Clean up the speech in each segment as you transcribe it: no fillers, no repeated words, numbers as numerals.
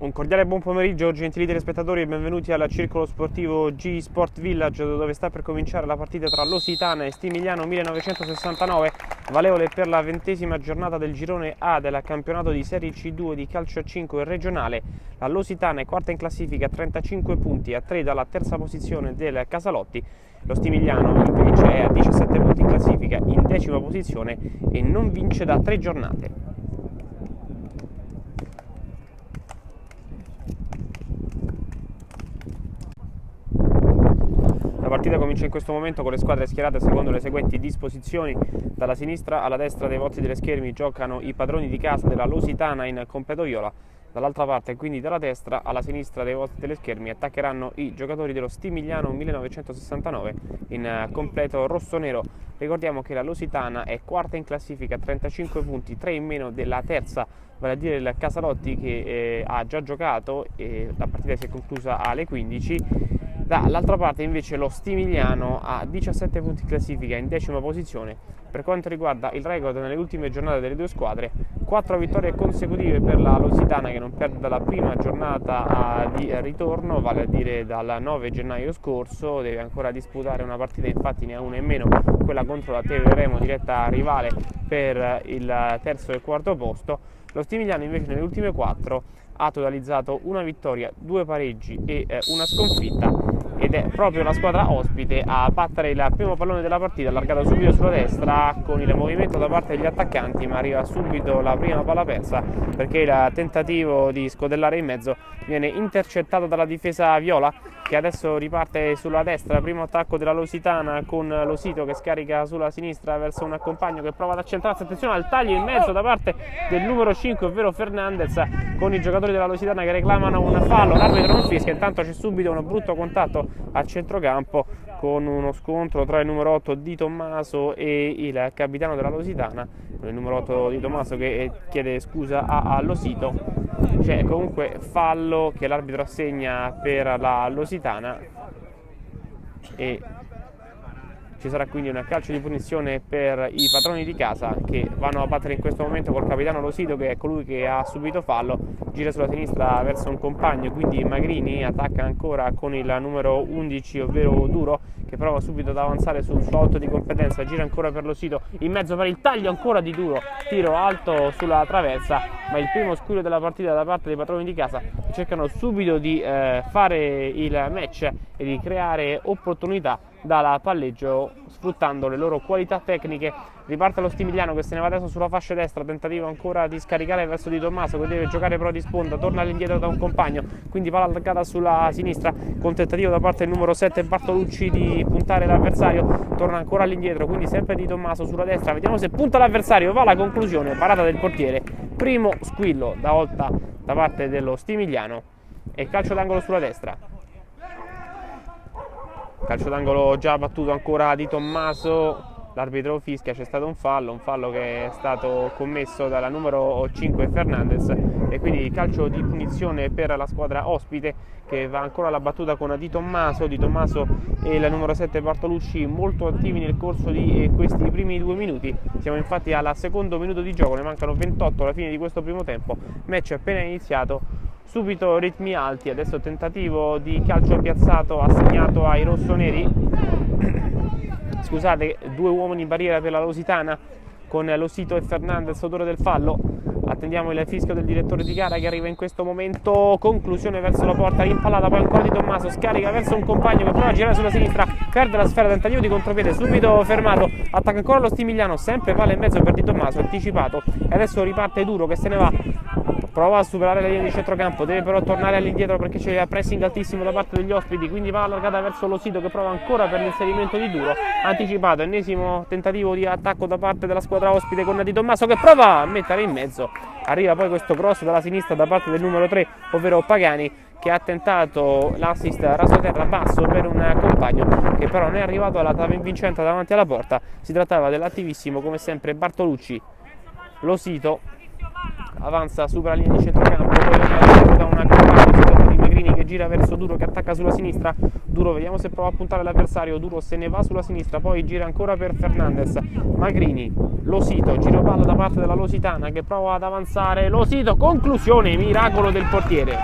Un cordiale buon pomeriggio, gentili telespettatori, e benvenuti al circolo sportivo G Sport Village, dove sta per cominciare la partita tra Lusitana e Stimigliano 1969, valevole per la 20ª giornata del girone A del campionato di Serie C2 di calcio a 5 regionale. La Lusitana è quarta in classifica a 35 punti, a 3 dalla terza posizione del Casalotti. Lo Stimigliano invece è a 17 punti in classifica, in decima posizione, e non vince da 3 giornate. La partita comincia in questo momento con le squadre schierate secondo le seguenti disposizioni. Dalla sinistra alla destra dei volti delle schermi giocano i padroni di casa della Lusitana in completo viola. Dall'altra parte, quindi dalla destra alla sinistra dei volti delle schermi, attaccheranno i giocatori dello Stimigliano 1969 in completo rossonero. Ricordiamo che la Lusitana è quarta in classifica a 35 punti, 3 in meno della terza, vale a dire il Casalotti, che ha già giocato e la partita si è conclusa alle 15. Dall'altra parte invece lo Stimigliano ha 17 punti in classifica, in decima posizione. Per quanto riguarda il record nelle ultime giornate delle due squadre, 4 vittorie consecutive per la Lusitana, che non perde dalla prima giornata di ritorno, vale a dire dal 9 gennaio scorso. Deve ancora disputare una partita, infatti ne ha una in meno, quella contro la Tevere Remo, diretta rivale per il terzo e quarto posto. Lo Stimigliano invece nelle ultime 4 ha totalizzato una vittoria, 2 pareggi e una sconfitta, ed è proprio la squadra ospite a battere il primo pallone della partita, allargato subito sulla destra con il movimento da parte degli attaccanti, ma arriva subito la prima palla persa perché il tentativo di scodellare in mezzo viene intercettato dalla difesa viola, che adesso riparte sulla destra. Primo attacco della Lusitana con Losito che scarica sulla sinistra verso un compagno che prova ad accentrarsi. Attenzione al taglio in mezzo da parte del numero 5, ovvero Fernandez, con i giocatori della Lusitana che reclamano un fallo. L'arbitro non fischia, intanto c'è subito un brutto contatto a centrocampo con uno scontro tra il numero 8 Di Tommaso e il capitano della Lusitana, il numero 8 Di Tommaso che chiede scusa a Losito. C'è comunque fallo che l'arbitro assegna per la Lusitana e ci sarà quindi un calcio di punizione per i padroni di casa, che vanno a battere in questo momento col capitano Losito, che è colui che ha subito fallo. Gira sulla sinistra verso un compagno, quindi Magrini attacca ancora con il numero 11, ovvero Duro, che prova subito ad avanzare sul suo 8 di competenza. Gira ancora per Losito, in mezzo per il taglio ancora di Duro, tiro alto sulla traversa, ma il primo squillo della partita da parte dei padroni di casa, che cercano subito di fare il match e di creare opportunità dal palleggio sfruttando le loro qualità tecniche. Riparte lo Stimigliano che se ne va adesso sulla fascia destra, tentativo ancora di scaricare verso Di Tommaso, che deve giocare però di sponda, torna all'indietro da un compagno, quindi palla attaccata sulla sinistra con tentativo da parte del numero 7 Bartolucci di puntare l'avversario, torna ancora all'indietro, quindi sempre Di Tommaso sulla destra, vediamo se punta l'avversario, va la conclusione, parata del portiere, primo squillo da volta da parte dello Stimigliano e calcio d'angolo sulla destra. Calcio d'angolo già battuto ancora Di Tommaso, l'arbitro fischia, c'è stato un fallo che è stato commesso dalla numero 5 Fernandez, e quindi calcio di punizione per la squadra ospite, che va ancora alla battuta con Di Tommaso e il numero 7 Bartolucci molto attivi nel corso di questi primi 2 minuti. Siamo infatti al secondo minuto di gioco, ne mancano 28 alla fine di questo primo tempo, match appena iniziato. Subito ritmi alti, adesso tentativo di calcio piazzato assegnato ai rossoneri. Scusate, 2 uomini in barriera per la Lusitana con Losito e Fernandez, autore del fallo. Attendiamo il fischio del direttore di gara che arriva in questo momento. Conclusione verso la porta, rimpallata poi ancora Di Tommaso, scarica verso un compagno che prova a girare sulla sinistra, perde la sfera, tentativo di contropiede subito fermato, attacca ancora lo Stimigliano, sempre palla in mezzo per Di Tommaso, anticipato, e adesso riparte Duro che se ne va, prova a superare la linea di centrocampo, deve però tornare all'indietro perché c'è pressing altissimo da parte degli ospiti, quindi va allargata verso Losito che prova ancora per l'inserimento di Duro, anticipato, ennesimo tentativo di attacco da parte della squadra ospite con Di Tommaso che prova a mettere in mezzo. Arriva poi questo cross dalla sinistra da parte del numero 3, ovvero Pagani, che ha tentato l'assist rasoterra basso per un compagno che però non è arrivato alla trave vincente davanti alla porta. Si trattava dell'attivissimo come sempre Bartolucci. Losito avanza, supera la linea di centrocampo, poi da una compagno, si tratta di Magrini che gira verso Duro che attacca sulla sinistra. Duro, vediamo se prova a puntare l'avversario. Duro se ne va sulla sinistra, poi gira ancora per Fernandez. Magrini, Losito, giro palla da parte della Lositana che prova ad avanzare. Losito, conclusione, miracolo del portiere.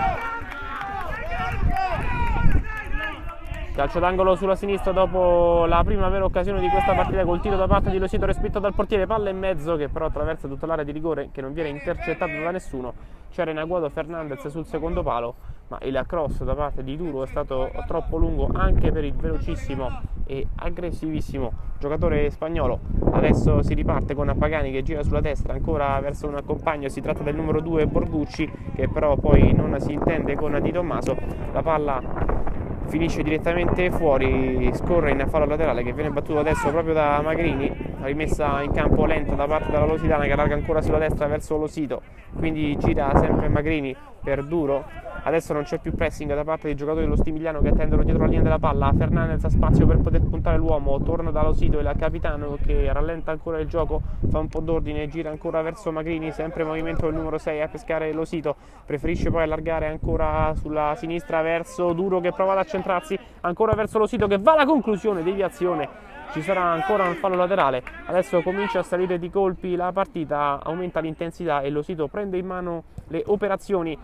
Calcio d'angolo sulla sinistra dopo la prima vera occasione di questa partita col tiro da parte di Losito respinto dal portiere, palla in mezzo che però attraversa tutta l'area di rigore che non viene intercettato da nessuno. C'era in agguato Fernandez sul secondo palo, ma il cross da parte di Duro è stato troppo lungo anche per il velocissimo e aggressivissimo giocatore spagnolo. Adesso si riparte con Pagani che gira sulla destra ancora verso un compagno, si tratta del numero 2 Borgucci che però poi non si intende con Di Tommaso. La palla finisce direttamente fuori, scorre in fallo laterale che viene battuto adesso proprio da Magrini, rimessa in campo lenta da parte della Lositana che allarga ancora sulla destra verso Losito, quindi gira sempre Magrini per Duro. Adesso non c'è più pressing da parte dei giocatori dello Stimigliano che attendono dietro la linea della palla. Fernandez ha spazio per poter puntare l'uomo, torna da Losito, il capitano che rallenta ancora il gioco, fa un po' d'ordine, gira ancora verso Magrini, sempre in movimento il numero 6 a pescare Losito, preferisce poi allargare ancora sulla sinistra verso Duro che prova ad accentrarsi, ancora verso Losito che va alla conclusione, deviazione. Ci sarà ancora un fallo laterale, adesso comincia a salire di colpi la partita, aumenta l'intensità e Losito prende in mano le operazioni.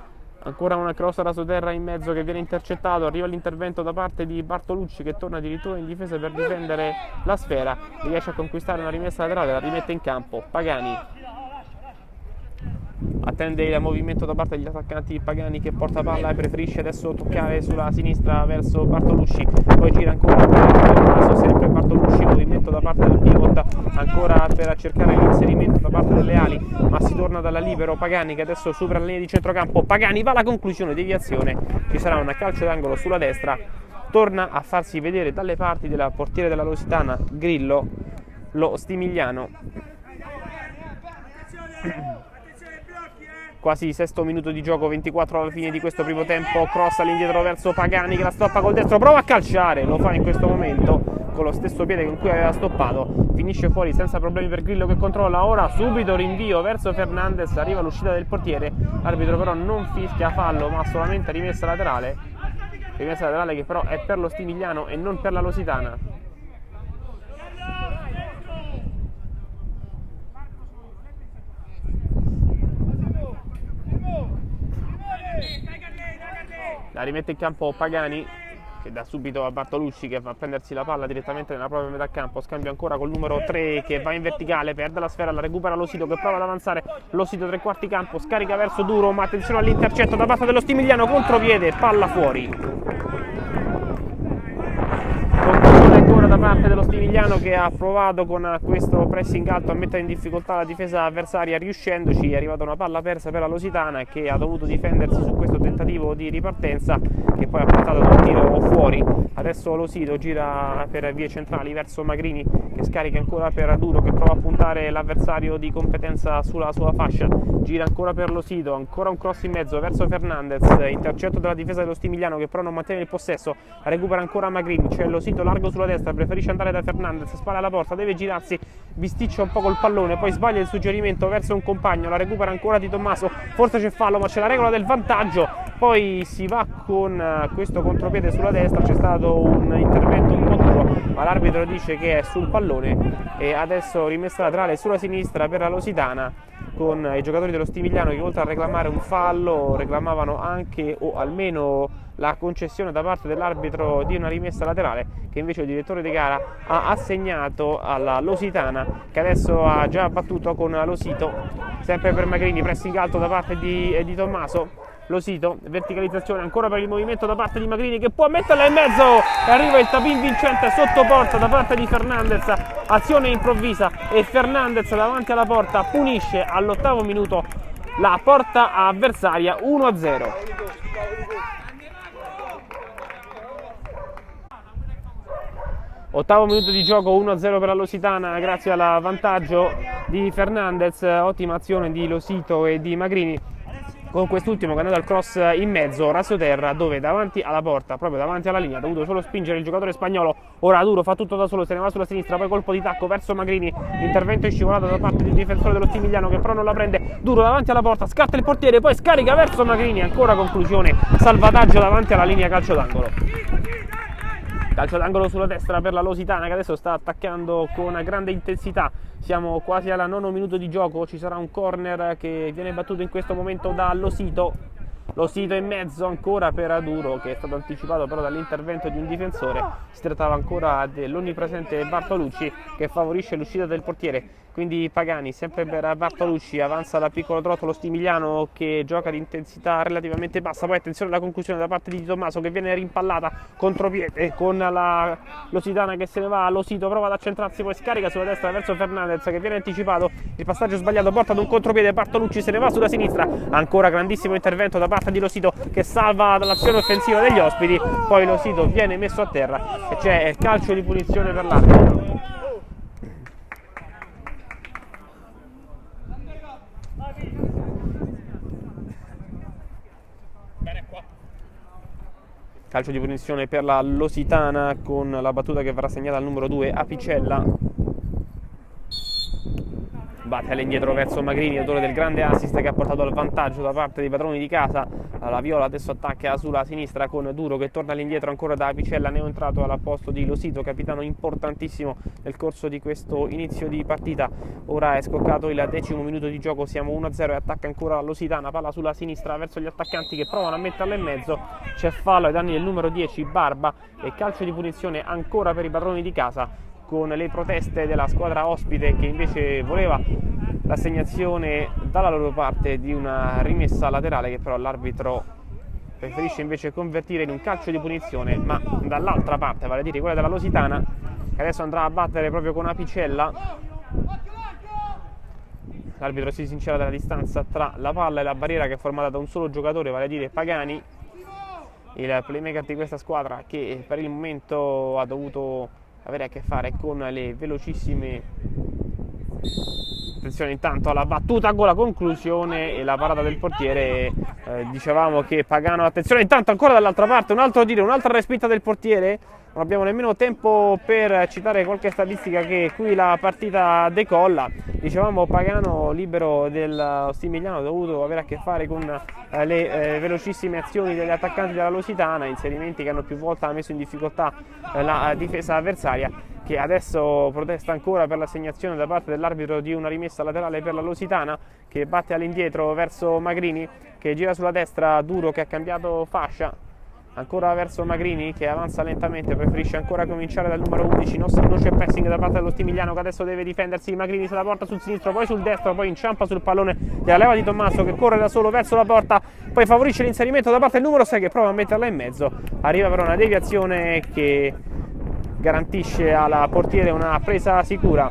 Ancora una cross da sotterra in mezzo che viene intercettato, arriva l'intervento da parte di Bartolucci che torna addirittura in difesa per difendere la sfera, riesce a conquistare una rimessa laterale, la rimette in campo Pagani. Attende il movimento da parte degli attaccanti Pagani che porta palla e preferisce adesso toccare sulla sinistra verso Bartolucci, poi gira ancora per sempre Bartolucci, movimento da parte del pivot ancora per cercare l'inserimento da parte delle ali, ma si torna dalla libero Pagani che adesso supera la linea di centrocampo. Pagani va alla conclusione, deviazione, ci sarà un calcio d'angolo sulla destra, torna a farsi vedere dalle parti della portiere della Lusitana Grillo, lo Stimigliano. Quasi sesto minuto di gioco, 24 alla fine di questo primo tempo, cross all'indietro verso Pagani che la stoppa col destro, prova a calciare, lo fa in questo momento con lo stesso piede con cui aveva stoppato, finisce fuori senza problemi per Grillo che controlla, ora subito rinvio verso Fernandez, arriva l'uscita del portiere, l'arbitro però non fischia fallo ma solamente rimessa laterale che però è per lo Stimigliano e non per la Lusitana. La rimette in campo Pagani che dà subito a Bartolucci che va a prendersi la palla direttamente nella propria metà campo, scambio ancora col numero 3 che va in verticale, perde la sfera, la recupera Losito che prova ad avanzare, Losito tre quarti campo, scarica verso Duro ma attenzione all'intercetto da parte dello Stimigliano, contropiede, palla fuori. Ancora da parte dello Stimigliano che ha provato con questo pressing alto a mettere in difficoltà la difesa avversaria, riuscendoci è arrivata una palla persa per la Lusitana che ha dovuto difendersi su questo tentativo di ripartenza che poi ha portato ad un tiro fuori. Adesso Losito gira per vie centrali verso Magrini che scarica ancora per Duro che prova a puntare l'avversario di competenza sulla sua fascia, gira ancora per Losito, ancora un cross in mezzo verso Fernandez, intercetto della difesa dello Stimigliano che però non mantiene il possesso, recupera ancora Magrini, c'è Losito largo sulla destra, preferisce andare da Fernandez, spalla alla porta, deve girarsi, bisticcia un po' col pallone, poi sbaglia il suggerimento verso un compagno, la recupera ancora Di Tommaso, forse c'è fallo ma c'è la regola del vantaggio, poi si va con questo contropiede sulla destra, c'è stato un intervento un po' duro ma l'arbitro dice che è sul pallone e adesso rimessa laterale sulla sinistra per la Lusitana con i giocatori dello Stimigliano che oltre a reclamare un fallo reclamavano anche o almeno la concessione da parte dell'arbitro di una rimessa laterale che invece il direttore di gara ha assegnato alla Lusitana che adesso ha già battuto con Losito, sempre per Magrini, pressing alto da parte di Tommaso. Losito, verticalizzazione ancora per il movimento da parte di Magrini che può metterla in mezzo e arriva il tapin vincente sotto porta da parte di Fernandez, azione improvvisa e Fernandez davanti alla porta punisce all'8° minuto la porta avversaria 1-0. Ottavo minuto di gioco, 1-0 per la Lusitana grazie al vantaggio di Fernandez, ottima azione di Losito e di Magrini. con quest'ultimo che è andato al cross in mezzo, raso terra, dove davanti alla porta, proprio davanti alla linea, ha dovuto solo spingere il giocatore spagnolo. Ora Duro fa tutto da solo, se ne va sulla sinistra, poi colpo di tacco verso Magrini, intervento in scivolata da parte del difensore dello Stimigliano che però non la prende. Duro davanti alla porta, scatta il portiere, poi scarica verso Magrini, ancora conclusione, salvataggio davanti alla linea, calcio d'angolo. Calcio d'angolo sulla destra per la Lusitana che adesso sta attaccando con grande intensità. Siamo quasi al 9° minuto di gioco, ci sarà un corner che viene battuto in questo momento da Losito. Losito in mezzo ancora per Duro, che è stato anticipato però dall'intervento di un difensore. Si trattava ancora dell'onnipresente Bartolucci che favorisce l'uscita del portiere. Quindi Pagani sempre per Bartolucci, avanza da piccolo trotto lo Stimigliano che gioca di intensità relativamente bassa. Poi attenzione alla conclusione da parte di Di Tommaso che viene rimpallata contropiede con la Lusitana che se ne va. Losito prova ad accentrarsi, poi scarica sulla destra verso Fernandez che viene anticipato. Il passaggio sbagliato porta ad un contropiede, Bartolucci se ne va sulla sinistra. Ancora grandissimo intervento da parte di Losito che salva dall'azione offensiva degli ospiti. Poi Losito viene messo a terra e c'è calcio di punizione per l'arbitro. Calcio di punizione per la Lusitana con la battuta che verrà segnata al numero 2 Apicella. Batte all'indietro verso Magrini, autore del grande assist che ha portato al vantaggio da parte dei padroni di casa. La Viola adesso attacca sulla sinistra con Duro che torna all'indietro ancora da Apicella, neoentrato al posto di Losito, capitano importantissimo nel corso di questo inizio di partita. Ora è scoccato il 10° minuto di gioco, siamo 1-0 e attacca ancora la Lusitana, palla sulla sinistra verso gli attaccanti che provano a metterla in mezzo. C'è fallo ai danni del numero 10 Barba e calcio di punizione ancora per i padroni di casa, con le proteste della squadra ospite che invece voleva l'assegnazione dalla loro parte di una rimessa laterale che però l'arbitro preferisce invece convertire in un calcio di punizione, ma dall'altra parte, vale a dire quella della Lusitana, che adesso andrà a battere proprio con Apicella. L'arbitro si sincera della distanza tra la palla e la barriera che è formata da un solo giocatore, vale a dire Pagani, il playmaker di questa squadra che per il momento ha dovuto avere a che fare con le velocissime. Attenzione intanto alla battuta con la conclusione e la parata del portiere. Dicevamo che Pagano, attenzione intanto ancora dall'altra parte, un altro tiro, un'altra respinta del portiere. Non abbiamo nemmeno tempo per citare qualche statistica che qui la partita decolla. Dicevamo Pagano libero del Stimigliano ha dovuto avere a che fare con le velocissime azioni degli attaccanti della Lusitana, inserimenti che hanno più volte messo in difficoltà la difesa avversaria, che adesso protesta ancora per l'assegnazione da parte dell'arbitro di una rimessa laterale per la Lusitana, che batte all'indietro verso Magrini che gira sulla destra, Duro che ha cambiato fascia. Ancora verso Magrini che avanza lentamente, preferisce ancora cominciare dal numero 11, non c'è pressing da parte dello Stimigliano che adesso deve difendersi. Magrini se la porta sul sinistro, poi sul destro, poi inciampa sul pallone della leva di Tommaso che corre da solo verso la porta, poi favorisce l'inserimento da parte del numero 6 che prova a metterla in mezzo. Arriva però una deviazione che garantisce alla portiere una presa sicura.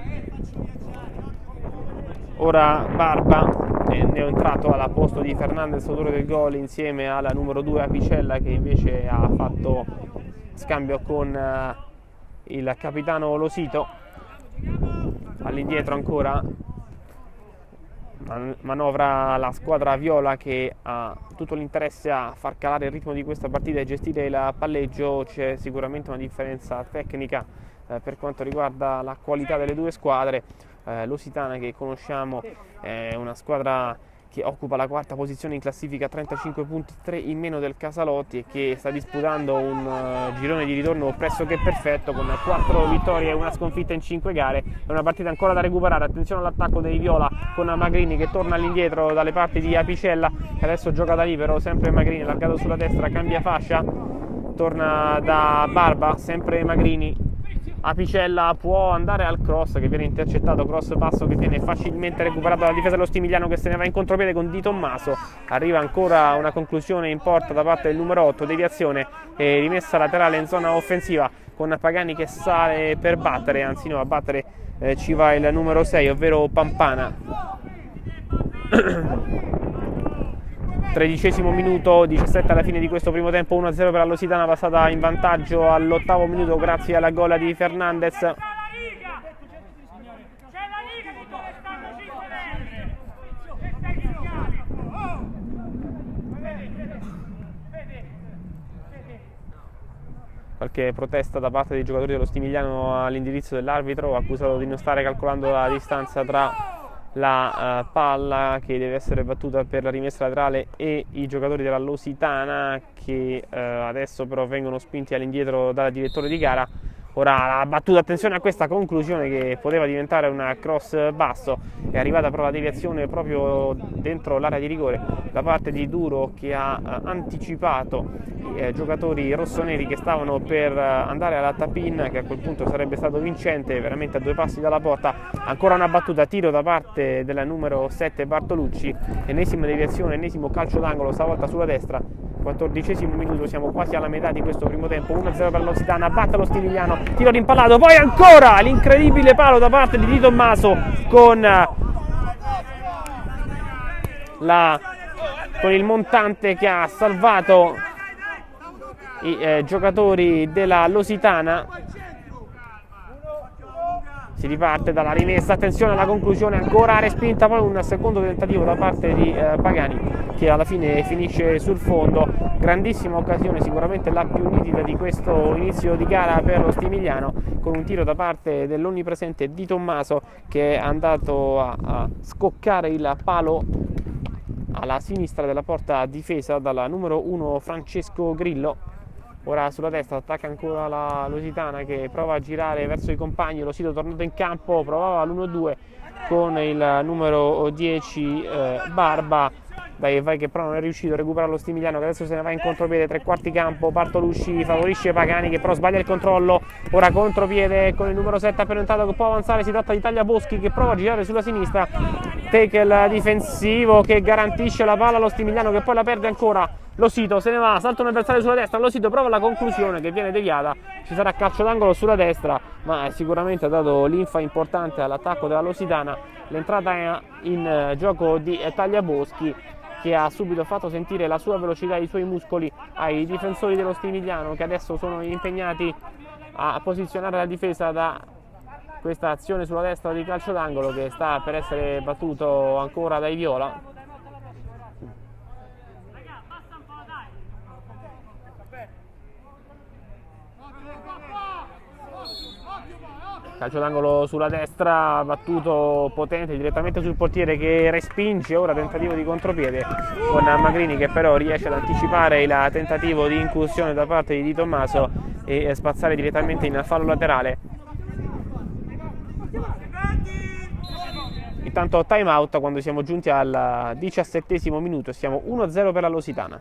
Ora Barba è neoentrato al posto di Fernandez, autore del gol, insieme alla numero 2 Apicella che invece ha fatto scambio con il capitano Losito. All'indietro ancora manovra la squadra viola che ha tutto l'interesse a far calare il ritmo di questa partita e gestire il palleggio. C'è sicuramente una differenza tecnica per quanto riguarda la qualità delle due squadre. Lusitana, che conosciamo, è una squadra che occupa la quarta posizione in classifica, 35 punti, 3 in meno del Casalotti, e che sta disputando un girone di ritorno pressoché perfetto con 4 vittorie e una sconfitta in 5 gare. È una partita ancora da recuperare. Attenzione all'attacco dei viola con Magrini che torna all'indietro dalle parti di Apicella che adesso gioca da libero, sempre Magrini allargato sulla destra, cambia fascia, torna da Barba, sempre Magrini. Apicella può andare al cross che viene intercettato, cross basso che viene facilmente recuperato dalla difesa dello Stimigliano che se ne va in contropiede con Di Tommaso. Arriva ancora una conclusione in porta da parte del numero 8, deviazione e rimessa laterale in zona offensiva con Pagani che sale per battere, anzi no, a battere ci va il numero 6, ovvero Pampana. 13° minuto, 17 alla fine di questo primo tempo, 1-0 per la Lusitana, passata in vantaggio all'8° minuto grazie alla gol di Fernandez. qualche protesta da parte dei giocatori dello Stimigliano all'indirizzo dell'arbitro, accusato di non stare calcolando la distanza tra la palla che deve essere battuta per la rimessa laterale e i giocatori della Lusitana, che adesso però vengono spinti all'indietro dal direttore di gara. Ora la battuta, attenzione a questa conclusione che poteva diventare una cross basso, è arrivata però la deviazione proprio dentro l'area di rigore da parte di Duro, che ha anticipato i giocatori rossoneri che stavano per andare alla tap-in, che a quel punto sarebbe stato vincente, veramente a 2 passi dalla porta. Ancora una battuta, tiro da parte della numero 7 Bartolucci, ennesima deviazione, ennesimo calcio d'angolo, stavolta sulla destra. 14esimo minuto, siamo quasi alla metà di questo primo tempo, 1-0 per la Lusitana, batte lo Stimigliano, tiro rimpallato, poi ancora l'incredibile palo da parte di Di Tommaso con il montante che ha salvato i giocatori della Lusitana. Si riparte dalla rimessa, attenzione alla conclusione, ancora respinta, poi un secondo tentativo da parte di Pagani, che alla fine finisce sul fondo. Grandissima occasione, sicuramente la più nitida di questo inizio di gara per lo Stimigliano, con un tiro da parte dell'onnipresente Di Tommaso, che è andato a scoccare il palo alla sinistra della porta difesa dalla numero 1 Francesco Grillo. Ora sulla destra attacca ancora la Lusitana, che prova a girare verso i compagni. Lo Sito tornato in campo, provava l'1-2 con il numero 10 Barba. Dai, vai, che però non è riuscito a recuperare lo Stimigliano, che adesso se ne va in contropiede, 3/4 campo. Bartolucci favorisce Pagani, che però sbaglia il controllo. Ora contropiede con il numero 7 appena entrato, che può avanzare. Si tratta di Tagliaboschi, che prova a girare sulla sinistra. Tackle difensivo che garantisce la palla allo Stimigliano, che poi la perde ancora. Lo Sito se ne va, salta un avversario sulla destra, Lo Sito prova la conclusione che viene deviata, ci sarà calcio d'angolo sulla destra, ma sicuramente ha dato linfa importante all'attacco della Lusitana l'entrata in gioco di Tagliaboschi, che ha subito fatto sentire la sua velocità e i suoi muscoli ai difensori dello Stimigliano, che adesso sono impegnati a posizionare la difesa da questa azione sulla destra di calcio d'angolo, che sta per essere battuto ancora dai viola. Calcio d'angolo sulla destra, battuto potente direttamente sul portiere, che respinge. Ora tentativo di contropiede con Magrini, che però riesce ad anticipare il tentativo di incursione da parte di Di Tommaso e spazzare direttamente in fallo laterale. Intanto time out quando siamo giunti al 17esimo minuto, siamo 1-0 per la Lusitana.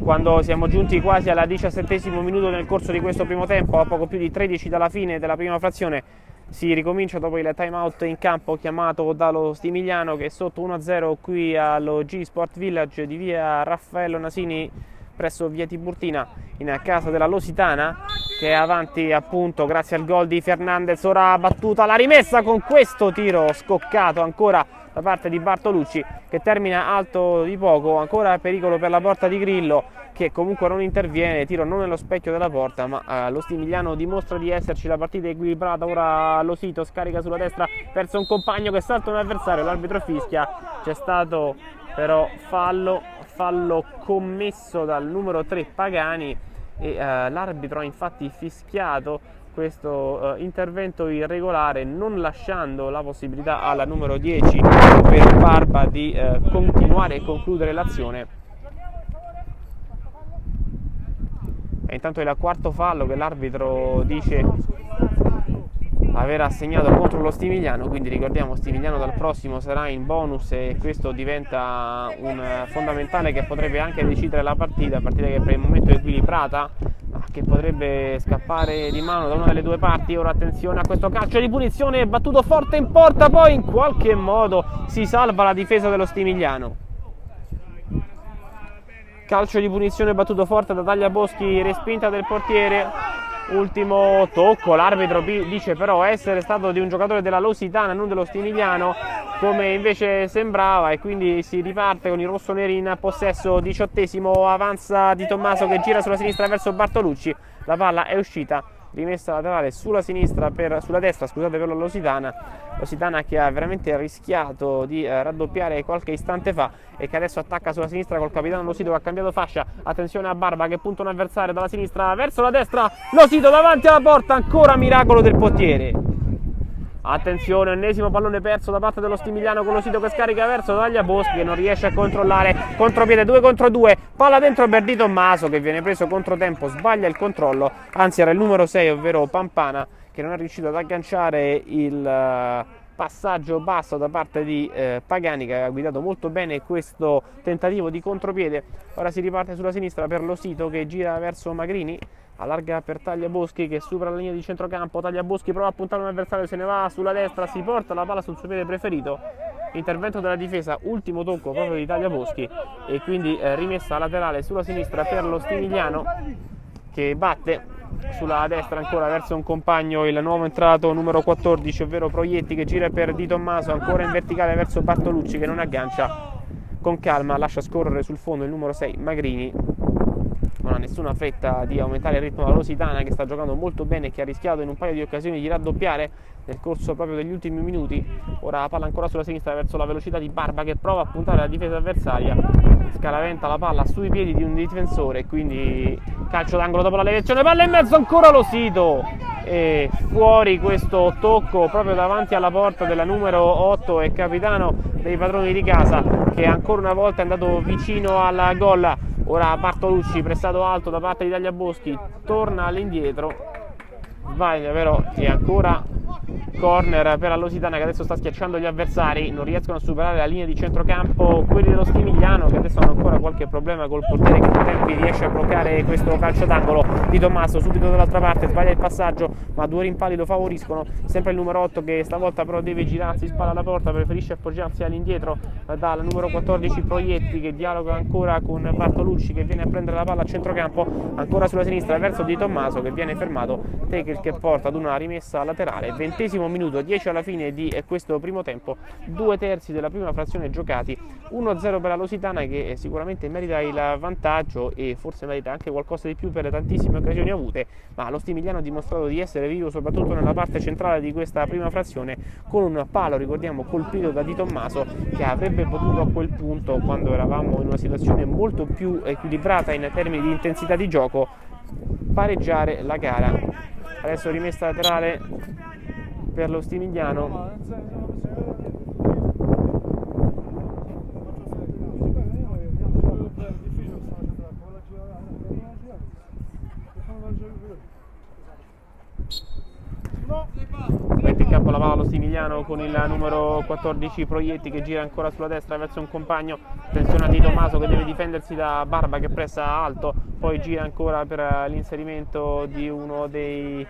Quando siamo giunti quasi al 17esimo minuto nel corso di questo primo tempo, a poco più di 13 dalla fine della prima frazione, si ricomincia dopo il time out in campo chiamato dallo Stimigliano, che è sotto 1-0 qui allo G Sport Village di via Raffaello Nasini presso via Tiburtina, in casa della Lusitana, che è avanti appunto grazie al gol di Fernandez. Ora battuta la rimessa con questo tiro scoccato ancora da parte di Bartolucci, che termina alto di poco. Ancora pericolo per la porta di Grillo, che comunque non interviene, tiro non nello specchio della porta, ma lo Stimigliano dimostra di esserci, la partita è equilibrata. Ora Lo Sito scarica sulla destra verso un compagno che salta un avversario, l'arbitro fischia, c'è stato però fallo commesso dal numero 3 Pagani, e l'arbitro ha infatti fischiato questo intervento irregolare, non lasciando la possibilità alla numero 10 per Barba di continuare e concludere l'azione. E intanto è il quarto fallo che l'arbitro dice aver assegnato contro lo Stimigliano, quindi ricordiamo Stimigliano dal prossimo sarà in bonus, e questo diventa un fondamentale che potrebbe anche decidere la partita che per il momento è equilibrata, ma che potrebbe scappare di mano da una delle due parti. Ora attenzione a questo calcio di punizione, battuto forte in porta, poi in qualche modo si salva la difesa dello Stimigliano. Calcio di punizione battuto forte da Tagliaboschi, respinta del portiere. Ultimo tocco, l'arbitro dice però essere stato di un giocatore della Lusitana, non dello Stimigliano, come invece sembrava, e quindi si riparte con i rossoneri in possesso. 18esimo, avanza Di Tommaso che gira sulla sinistra verso Bartolucci, la palla è uscita rimessa laterale sulla destra, scusate, per la Lusitana che ha veramente rischiato di raddoppiare qualche istante fa e che adesso attacca sulla sinistra col capitano Losito che ha cambiato fascia. Attenzione a Barba che punta un avversario dalla sinistra verso la destra, Losito davanti alla porta, ancora miracolo del portiere. Attenzione, ennesimo pallone perso da parte dello Stimigliano con Losito che scarica verso Tagliaboschi che non riesce a controllare, contropiede 2 contro 2, palla dentro per Di Tommaso che viene preso controtempo, sbaglia il controllo, anzi era il numero 6 ovvero Pampana che non è riuscito ad agganciare il passaggio basso da parte di Pagani che aveva guidato molto bene questo tentativo di contropiede. Ora si riparte sulla sinistra per Losito che gira verso Magrini, allarga per Tagliaboschi che supera la linea di centrocampo. Tagliaboschi prova a puntare un avversario, se ne va sulla destra, si porta la palla sul suo piede preferito, intervento della difesa, ultimo tocco proprio di Tagliaboschi e quindi rimessa laterale sulla sinistra per lo Stimigliano che batte sulla destra ancora verso un compagno, il nuovo entrato numero 14 ovvero Proietti che gira per Di Tommaso, ancora in verticale verso Bartolucci che non aggancia, con calma lascia scorrere sul fondo il numero 6 Magrini. Non ha nessuna fretta di aumentare il ritmo della Lusitana che sta giocando molto bene e che ha rischiato in un paio di occasioni di raddoppiare nel corso proprio degli ultimi minuti. Ora la palla ancora sulla sinistra verso la velocità di Barba che prova a puntare la difesa avversaria, scaraventa la palla sui piedi di un difensore, quindi calcio d'angolo dopo la levazione, palla in mezzo ancora Losito e fuori questo tocco proprio davanti alla porta della numero 8 e capitano dei padroni di casa che ancora una volta è andato vicino alla gol. Ora Bartolucci pressato alto da parte di Tagliaboschi, torna all'indietro, sbaglia però e ancora corner per la Lusitana che adesso sta schiacciando gli avversari, non riescono a superare la linea di centrocampo quelli dello Stimigliano che adesso hanno ancora qualche problema col portiere che in tempi riesce a bloccare questo calcio d'angolo. Di Tommaso subito dall'altra parte sbaglia il passaggio ma due rimpalli lo favoriscono, sempre il numero 8 che stavolta però deve girarsi, spalla alla porta, preferisce appoggiarsi all'indietro dal numero 14 Proietti che dialoga ancora con Bartolucci che viene a prendere la palla a centrocampo, ancora sulla sinistra verso Di Tommaso che viene fermato, Tekel che porta ad una rimessa laterale. 20° minuto, 10 alla fine di questo primo tempo, 2/3 della prima frazione giocati, 1-0 per la Lusitana che sicuramente merita il vantaggio e forse merita anche qualcosa di più per le tantissime occasioni avute, ma lo Stimigliano ha dimostrato di essere vivo soprattutto nella parte centrale di questa prima frazione con un palo, ricordiamo, colpito da Di Tommaso che avrebbe potuto a quel punto, quando eravamo in una situazione molto più equilibrata in termini di intensità di gioco, pareggiare la gara. Adesso rimessa laterale per lo Stimigliano. Mette in campo la palla lo Stimigliano con il numero 14 Proietti che gira ancora sulla destra verso un compagno, attenzione a Di Tommaso che deve difendersi da Barba che pressa alto, poi gira ancora per l'inserimento di uno dei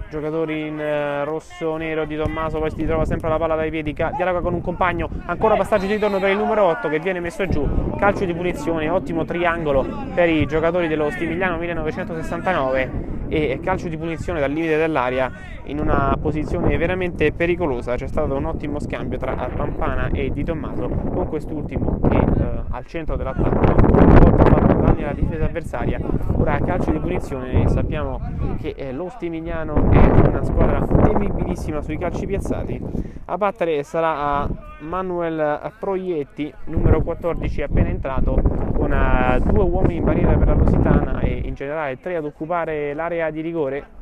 giocatori in rosso-nero Di Tommaso, poi si trova sempre la palla dai piedi, dialoga con un compagno, ancora passaggio di ritorno per il numero 8 che viene messo giù, calcio di punizione, ottimo triangolo per i giocatori dello Stimigliano 1969 e calcio di punizione dal limite dell'area in una posizione veramente pericolosa. C'è stato un ottimo scambio tra Pampana e Di Tommaso, con quest'ultimo che al centro dell'attacco ha fatto danni alla difesa avversaria. Ora calcio di punizione, sappiamo che lo Stimigliano è una squadra temibilissima sui calci piazzati. A battere sarà Manuel Proietti, numero 14 appena entrato, con 2 uomini in barriera per la Lusitana e in generale 3 ad occupare l'area di rigore.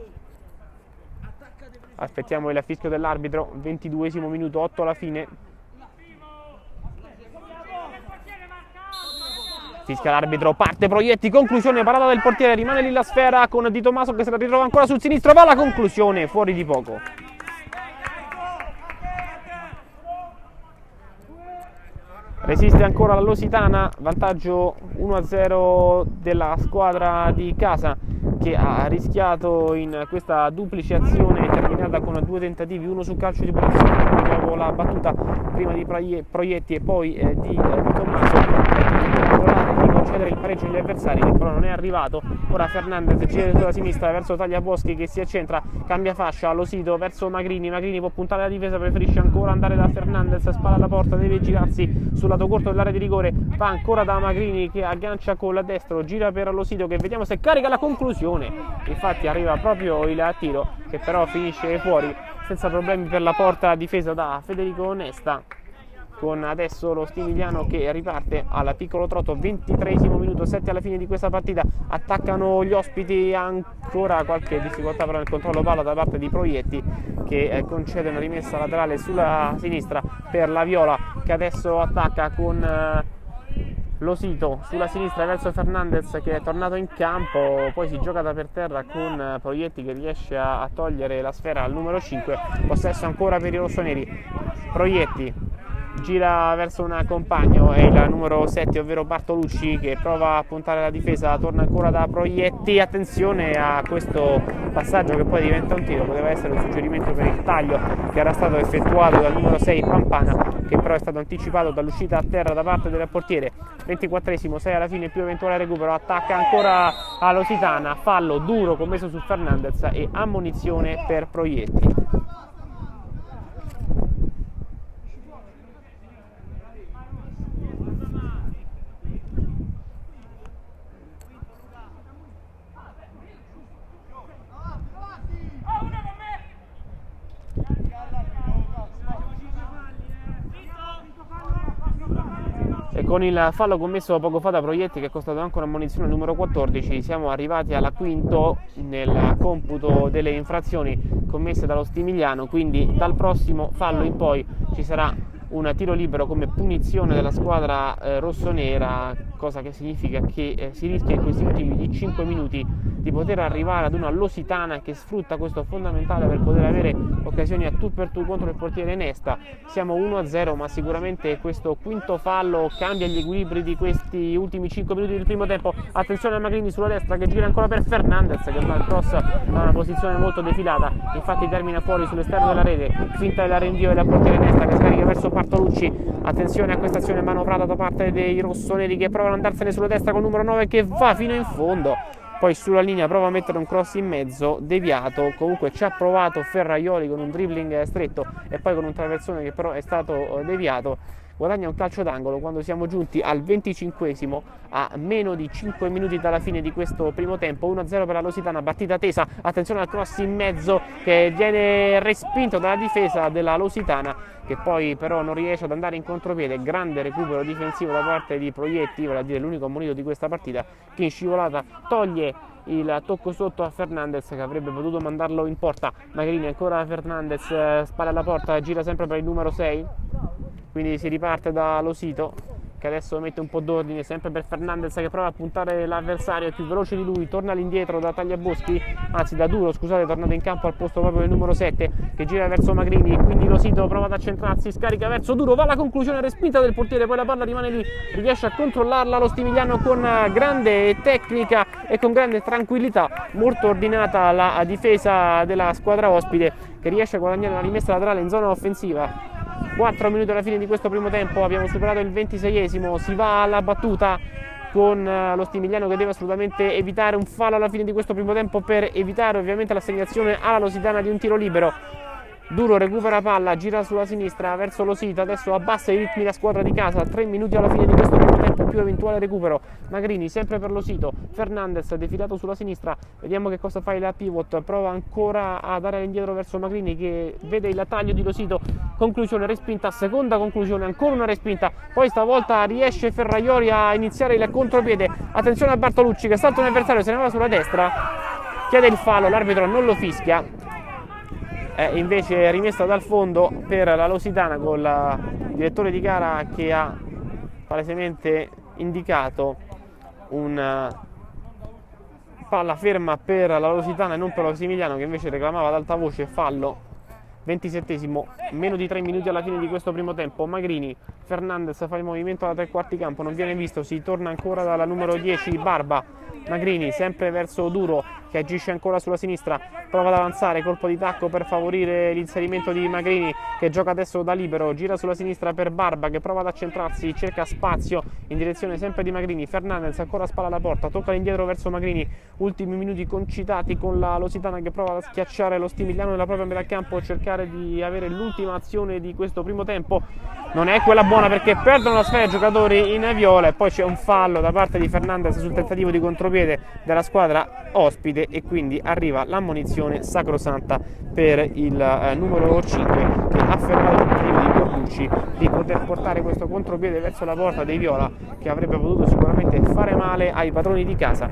Aspettiamo il fischio dell'arbitro, 22° minuto, 8 alla fine. Fischia l'arbitro, parte Proietti, conclusione, parata del portiere, rimane lì la sfera con Di Tommaso che se la ritrova ancora sul sinistro, va alla conclusione, fuori di poco. Resiste ancora la Lusitana, vantaggio 1-0 della squadra di casa che ha rischiato in questa duplice azione terminata con 2 tentativi, uno sul calcio di punizione dopo la battuta prima di Proietti e poi di Tommaso, di concedere il pareggio agli avversari, che però non è arrivato. Ora Fernandez gira sulla sinistra verso Tagliaboschi che si accentra, cambia fascia, Losito verso Magrini può puntare la difesa, preferisce ancora andare da Fernandez, spalla alla porta, deve girarsi sul lato corto dell'area di rigore, va ancora da Magrini che aggancia con la destra, gira per Losito che vediamo se carica la conclusione, infatti arriva proprio il tiro che però finisce fuori senza problemi per la porta difesa da Federico Onesta, con adesso lo Stimigliano che riparte al piccolo trotto. 23esimo minuto, 7 alla fine di questa partita. Attaccano gli ospiti, ancora qualche difficoltà però nel controllo palla da parte di Proietti che concede una rimessa laterale sulla sinistra per la Viola, che adesso attacca con Losito sulla sinistra verso Fernandez che è tornato in campo, poi si gioca da per terra con Proietti che riesce a togliere la sfera al numero 5. Possesso ancora per i rossoneri. Proietti gira verso un compagno, è il numero 7 ovvero Bartolucci che prova a puntare la difesa, torna ancora da Proietti, attenzione a questo passaggio che poi diventa un tiro, poteva essere un suggerimento per il taglio che era stato effettuato dal numero 6 Pampana, che però è stato anticipato dall'uscita a terra da parte del portiere. 24esimo, 6 alla fine più eventuale recupero, attacca ancora a Lositana, fallo duro commesso su Fernandez e ammonizione per Proietti. E con il fallo commesso poco fa da Proietti, che è costato anche un'ammonizione al numero 14, siamo arrivati alla quinto nel computo delle infrazioni commesse dallo Stimigliano, quindi dal prossimo fallo in poi ci sarà un tiro libero come punizione della squadra rossonera, cosa che significa che si rischia in questi ultimi 5 minuti di poter arrivare ad una Lositana che sfrutta questo fondamentale per poter avere occasioni a tu per tu contro il portiere Nesta. Siamo 1-0, ma sicuramente questo quinto fallo cambia gli equilibri di questi ultimi 5 minuti del primo tempo. Attenzione a Magrini sulla destra che gira ancora per Fernandez che fa il cross da una posizione molto defilata, infatti termina fuori sull'esterno della rete, finta del rinvio del portiere Nesta che scarica verso Bartolucci. Attenzione a questa azione manovrata da parte dei rossoneri che provano ad andarsene sulla destra con il numero 9 che va fino in fondo, poi sulla linea prova a mettere un cross in mezzo deviato, comunque ci ha provato Ferraioli con un dribbling stretto e poi con un traversone che però è stato deviato. Guadagna un calcio d'angolo quando siamo giunti al 25esimo, a meno di 5 minuti dalla fine di questo primo tempo. 1-0 per la Lositana, partita tesa, attenzione al cross in mezzo che viene respinto dalla difesa della Lositana, che poi però non riesce ad andare in contropiede. Grande recupero difensivo da parte di Proietti, vale a dire l'unico ammonito di questa partita, che in scivolata toglie il tocco sotto a Fernandez che avrebbe potuto mandarlo in porta. Magrini ancora Fernandez, spalla alla porta, gira sempre per il numero 6, quindi si riparte da Losito che adesso mette un po' d'ordine, sempre per Fernandez che prova a puntare l'avversario, è più veloce di lui, torna all'indietro da Tagliaboschi, anzi da Duro, scusate, è tornato in campo al posto proprio del numero 7 che gira verso Magrini, quindi Losito prova ad accentrarsi, scarica verso Duro, va alla conclusione, respinta del portiere, poi la palla rimane lì, riesce a controllarla lo Stimigliano con grande tecnica e con grande tranquillità, molto ordinata la difesa della squadra ospite che riesce a guadagnare una rimessa laterale in zona offensiva. 4 minuti alla fine di questo primo tempo, abbiamo superato il 26esimo, si va alla battuta con lo Stimigliano che deve assolutamente evitare un fallo alla fine di questo primo tempo per evitare ovviamente l'assegnazione alla Lositana di un tiro libero. Duro recupera palla, gira sulla sinistra verso Losito, adesso abbassa i ritmi la squadra di casa, 3 minuti alla fine di questo primo tempo più eventuale recupero. Magrini sempre per Losito, Fernandez defilato sulla sinistra, vediamo che cosa fa il pivot, prova ancora a dare indietro verso Magrini che vede il taglio di Losito, conclusione respinta, seconda conclusione, ancora una respinta, poi stavolta riesce Ferraioli a iniziare il contropiede, attenzione a Bartolucci che salta un avversario, se ne va sulla destra, chiede il fallo, l'arbitro non lo fischia. Invece rimessa dal fondo per la Lositana con il direttore di gara che ha palesemente indicato una palla ferma per la Lositana e non per lo Stimigliano che invece reclamava ad alta voce fallo. 27esimo, meno di 3 minuti alla fine di questo primo tempo. Magrini, Fernandez fa il movimento da tre quarti campo, non viene visto, si torna ancora dalla numero 10 Barba Magrini sempre verso Duro che agisce ancora sulla sinistra, prova ad avanzare, colpo di tacco per favorire l'inserimento di Magrini che gioca adesso da libero, gira sulla sinistra per Barba che prova ad accentrarsi, cerca spazio in direzione sempre di Magrini. Fernandez ancora spalla alla porta, tocca l'indietro verso Magrini, ultimi minuti concitati con la Lusitana che prova a schiacciare lo Stimigliano nella propria metà campo, cercare di avere l'ultima azione di questo primo tempo. Non è quella buona perché perdono la sfera i giocatori in viola e poi c'è un fallo da parte di Fernandez sul tentativo di contropiede della squadra ospite e quindi arriva l'ammonizione sacrosanta per il numero 5 che ha fermato il tentativo di Borducci di poter portare questo contropiede verso la porta dei viola, che avrebbe potuto sicuramente fare male ai padroni di casa.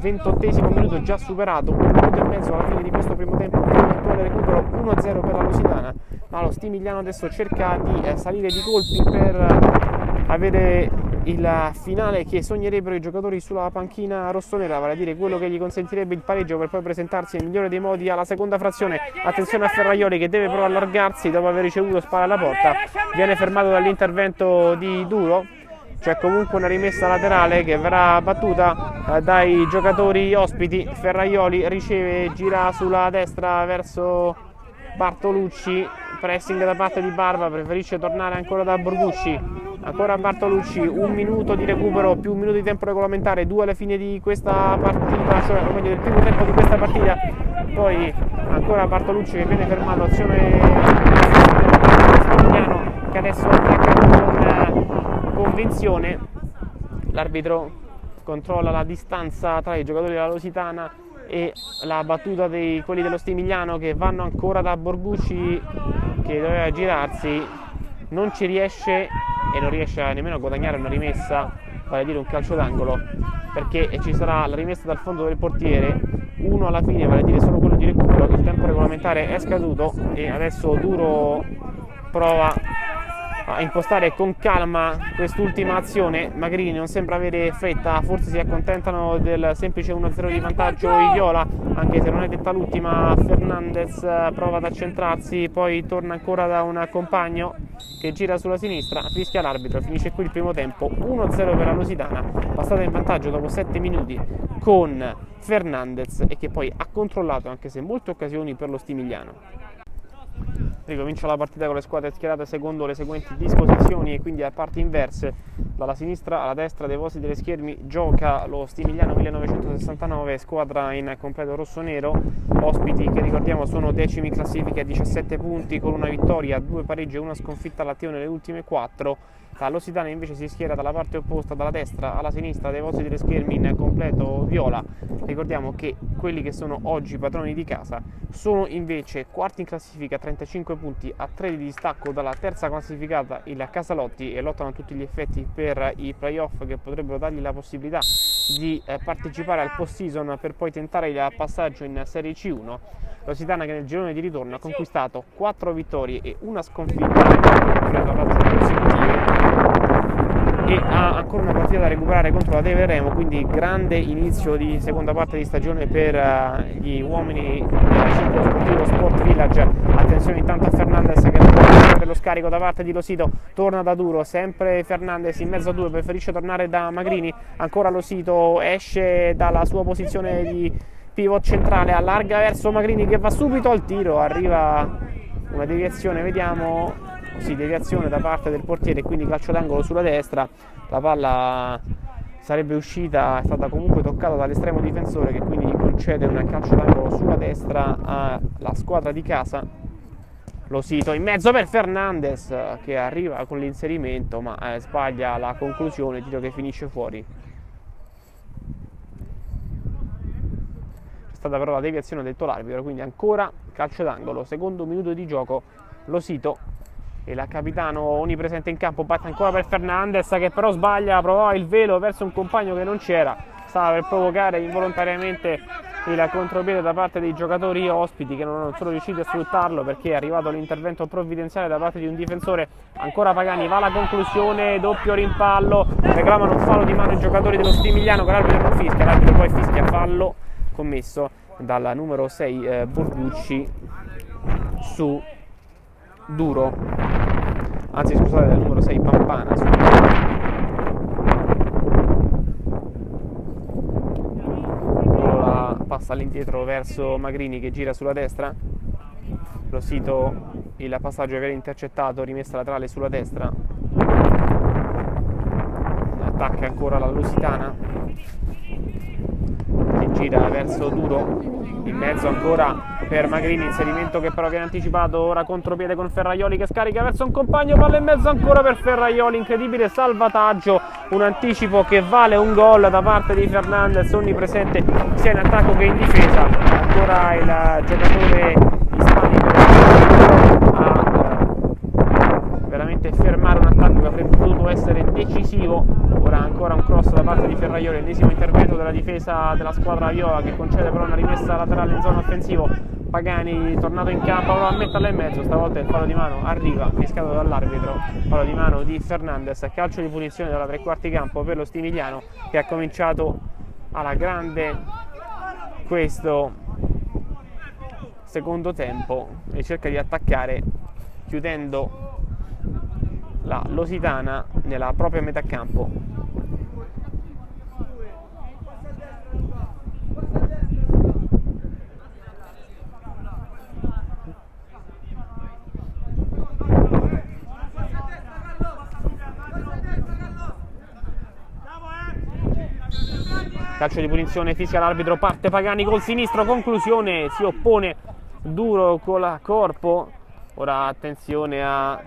28esimo minuto già superato, 1 minuto e mezzo alla fine di questo primo tempo, un eventuale recupero 1-0 per la Lusitana, ma lo Stimigliano adesso cerca di salire di colpi per avere il finale che sognerebbero i giocatori sulla panchina rossonera, vale a dire quello che gli consentirebbe il pareggio per poi presentarsi nel migliore dei modi alla seconda frazione. Attenzione a Ferraioli che deve però allargarsi dopo aver ricevuto spalla alla porta, viene fermato dall'intervento di Duro. C'è comunque una rimessa laterale che verrà battuta dai giocatori ospiti. Ferraioli riceve, gira sulla destra verso Bartolucci, pressing da parte di Barba, preferisce tornare ancora da Borducci, ancora Bartolucci, 1 minuto di recupero più 1 minuto di tempo regolamentare, 2 alla fine di questa partita, cioè o meglio del primo tempo di questa partita. Poi ancora Bartolucci che viene fermato, azione Stimigliano che adesso attacca con convinzione. L'arbitro controlla la distanza tra i giocatori della Lusitana e la battuta di quelli dello Stimigliano che vanno ancora da Borducci che doveva girarsi, non ci riesce e non riesce nemmeno a guadagnare una rimessa, vale a dire un calcio d'angolo, perché ci sarà la rimessa dal fondo del portiere, 1 alla fine, vale a dire solo quello di recupero. Il tempo regolamentare è scaduto e adesso Duro prova a impostare con calma quest'ultima azione. Magrini non sembra avere fretta, forse si accontentano del semplice 1-0 di vantaggio i viola, anche se non è detta l'ultima. Fernandez prova ad accentrarsi, poi torna ancora da un compagno che gira sulla sinistra, fischia l'arbitro, finisce qui il primo tempo, 1-0 per la Lusitana, passata in vantaggio dopo 7 minuti con Fernandez e che poi ha controllato anche se molte occasioni per lo Stimigliano. Ricomincia la partita con le squadre schierate secondo le seguenti disposizioni e quindi a parti inverse. Dalla sinistra alla destra dei vostri delle schermi gioca lo Stimigliano 1969, squadra in completo rosso-nero, ospiti che ricordiamo sono decimi in classifica a 17 punti con una vittoria, 2 pareggi e 1 sconfitta all'attivo nelle ultime 4. La Lusitana invece si schiera dalla parte opposta, dalla destra alla sinistra dei vostri delle schermi in completo viola. Ricordiamo che quelli che sono oggi padroni di casa sono invece quarti in classifica a 35 punti, a 3 di distacco dalla terza classificata il Casalotti, e lottano a tutti gli effetti per i playoff che potrebbero dargli la possibilità di partecipare al post-season per poi tentare il passaggio in Serie C1. Lusitana che nel girone di ritorno ha conquistato 4 vittorie e 1 sconfitta e ha ancora una partita da recuperare contro la Teve Remo, quindi grande inizio di seconda parte di stagione per gli uomini del centro sportivo Sport Village. Attenzione intanto a Fernandez che per lo scarico da parte di Losito, torna da Duro, sempre Fernandez in mezzo a due, preferisce tornare da Magrini, ancora Losito esce dalla sua posizione di pivot centrale, allarga verso Magrini che va subito al tiro, arriva una deviazione, vediamo. Sì, deviazione da parte del portiere, quindi calcio d'angolo sulla destra. La palla sarebbe uscita, è stata comunque toccata dall'estremo difensore che quindi gli concede un calcio d'angolo sulla destra alla squadra di casa. Losito in mezzo per Fernandez che arriva con l'inserimento ma sbaglia la conclusione, tiro che finisce fuori. C'è stata però la deviazione, ha detto l'arbitro, quindi ancora calcio d'angolo, secondo minuto di gioco. Losito e la capitano onnipresente in campo batte ancora per Fernandez che però sbaglia, provava il velo verso un compagno che non c'era, stava per provocare involontariamente il contropiede da parte dei giocatori ospiti che non sono riusciti a sfruttarlo perché è arrivato l'intervento provvidenziale da parte di un difensore. Ancora Pagani va alla conclusione, doppio rimpallo, reclamano un fallo di mano i giocatori dello Stimigliano che l'arbitro non fischia, l'arbitro poi fischia fallo commesso dal numero 6 Borducci su Duro, anzi scusate, del numero 6 Pampana. passa all'indietro verso Magrini che gira sulla destra. Losito, il passaggio viene intercettato, rimessa laterale sulla destra, attacca ancora la Lusitana che gira verso Duro, in mezzo ancora per Magrini, inserimento che però viene anticipato, ora contropiede con Ferraioli che scarica verso un compagno, palla in mezzo ancora per Ferraioli, incredibile salvataggio, un anticipo che vale un gol da parte di Fernandez, onnipresente sia in attacco che in difesa. Ancora il giocatore ispanico a veramente fermare un attacco che avrebbe potuto essere decisivo. Ora ancora un cross da parte di Ferraioli, ennesimo intervento della difesa della squadra viola che concede però una rimessa laterale in zona offensivo. Pagani tornato in campo, prova a metterla in mezzo, stavolta il fallo di mano arriva, fischiato dall'arbitro, fallo di mano di Fernandez, calcio di punizione dalla tre quarti campo per lo Stimigliano che ha cominciato alla grande questo secondo tempo e cerca di attaccare chiudendo la Lusitana nella propria metà campo. Calcio di punizione, fischia l'arbitro, parte Pagani col sinistro, conclusione, si oppone Duro con la corpo. Ora attenzione a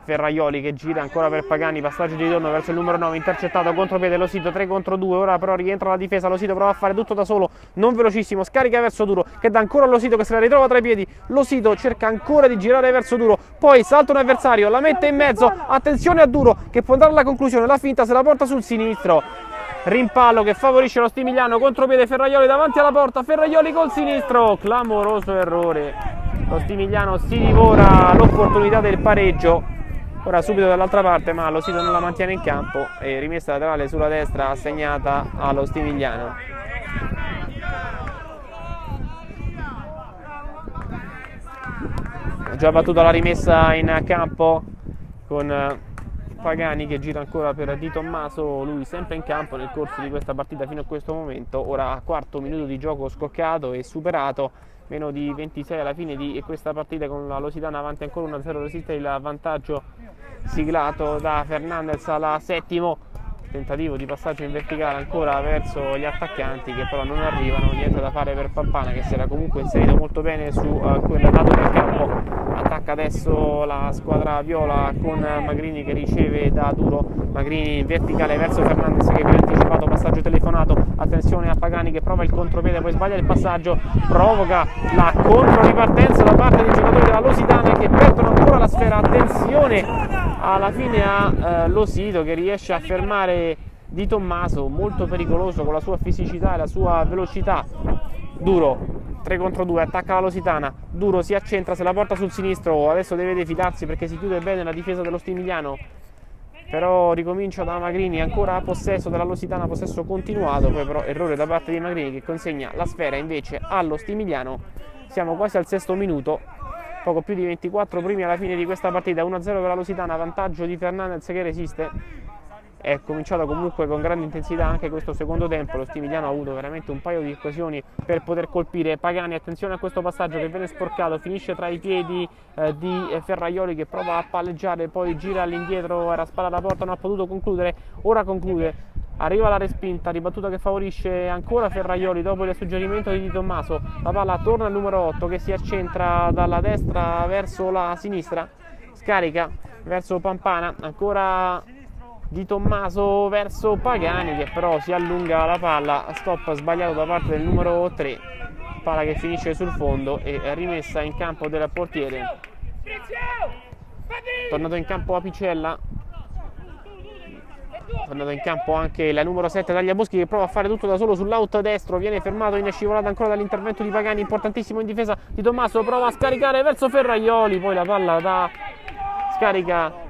Ferraioli che gira ancora per Pagani, passaggio di ritorno verso il numero 9, intercettato, contropiede Losito, 3 contro 2, ora però rientra la difesa, Losito prova a fare tutto da solo, non velocissimo, scarica verso Duro che dà ancora a Losito che se la ritrova tra i piedi, Losito cerca ancora di girare verso Duro, poi salta un avversario, la mette in mezzo, attenzione a Duro che può andare alla conclusione, la finta se la porta sul sinistro, rimpallo che favorisce lo Stimigliano, contropiede Ferraioli davanti alla porta, Ferraioli col sinistro, clamoroso errore, lo Stimigliano si divora l'opportunità del pareggio. Ora subito dall'altra parte ma Losito non la mantiene in campo e rimessa laterale sulla destra assegnata allo Stimigliano. Ha già battuto la rimessa in campo con Pagani che gira ancora per Di Tommaso, lui sempre in campo nel corso di questa partita fino a questo momento. Ora quarto minuto di gioco scoccato e superato, meno di 26 alla fine di questa partita con la Lusitana avanti ancora 1-0, resiste il vantaggio siglato da Fernandez alla settimo, tentativo di passaggio in verticale ancora verso gli attaccanti che però non arrivano, niente da fare per Pampana che si era comunque inserito molto bene su quel lato del campo. Attacca adesso la squadra viola con Magrini che riceve da Duro, Magrini in verticale verso Fernandez che viene anticipato, passaggio telefonato, attenzione a Pagani che prova il contropiede, poi sbaglia il passaggio, provoca la controripartenza da parte dei giocatori della Lusitana che perdono ancora la sfera, attenzione alla fine a Losito che riesce a fermare Di Tommaso, molto pericoloso con la sua fisicità e la sua velocità. Duro 3 contro 2, attacca la Lusitana, Duro si accentra, se la porta sul sinistro, adesso deve defilarsi perché si chiude bene la difesa dello Stimigliano, però ricomincia da Magrini, ancora a possesso della Lusitana, possesso continuato, poi però errore da parte di Magrini che consegna la sfera invece allo Stimigliano. Siamo quasi al sesto minuto, poco più di 24 primi alla fine di questa partita, 1-0 per la Lusitana, vantaggio di Fernandez che resiste. È cominciato comunque con grande intensità anche questo secondo tempo, lo Stimigliano ha avuto veramente un paio di occasioni per poter colpire Pagani, attenzione a questo passaggio che viene sporcato, finisce tra i piedi di Ferraioli che prova a palleggiare, poi gira all'indietro, era spalla alla porta, non ha potuto concludere, ora conclude, arriva la respinta, ribattuta che favorisce ancora Ferraioli dopo il suggerimento di Di Tommaso, la palla torna al numero 8 che si accentra dalla destra verso la sinistra, scarica verso Pampana, ancora Di Tommaso verso Pagani che però si allunga la palla, stop sbagliato da parte del numero 3, palla che finisce sul fondo e rimessa in campo del portiere. Tornato in campo Apicella, tornato in campo anche la numero 7 Tagliaboschi che prova a fare tutto da solo sull'out destro, viene fermato in scivolata ancora dall'intervento di Pagani, importantissimo in difesa. Di Tommaso prova a scaricare verso Ferraioli, poi la palla da scarica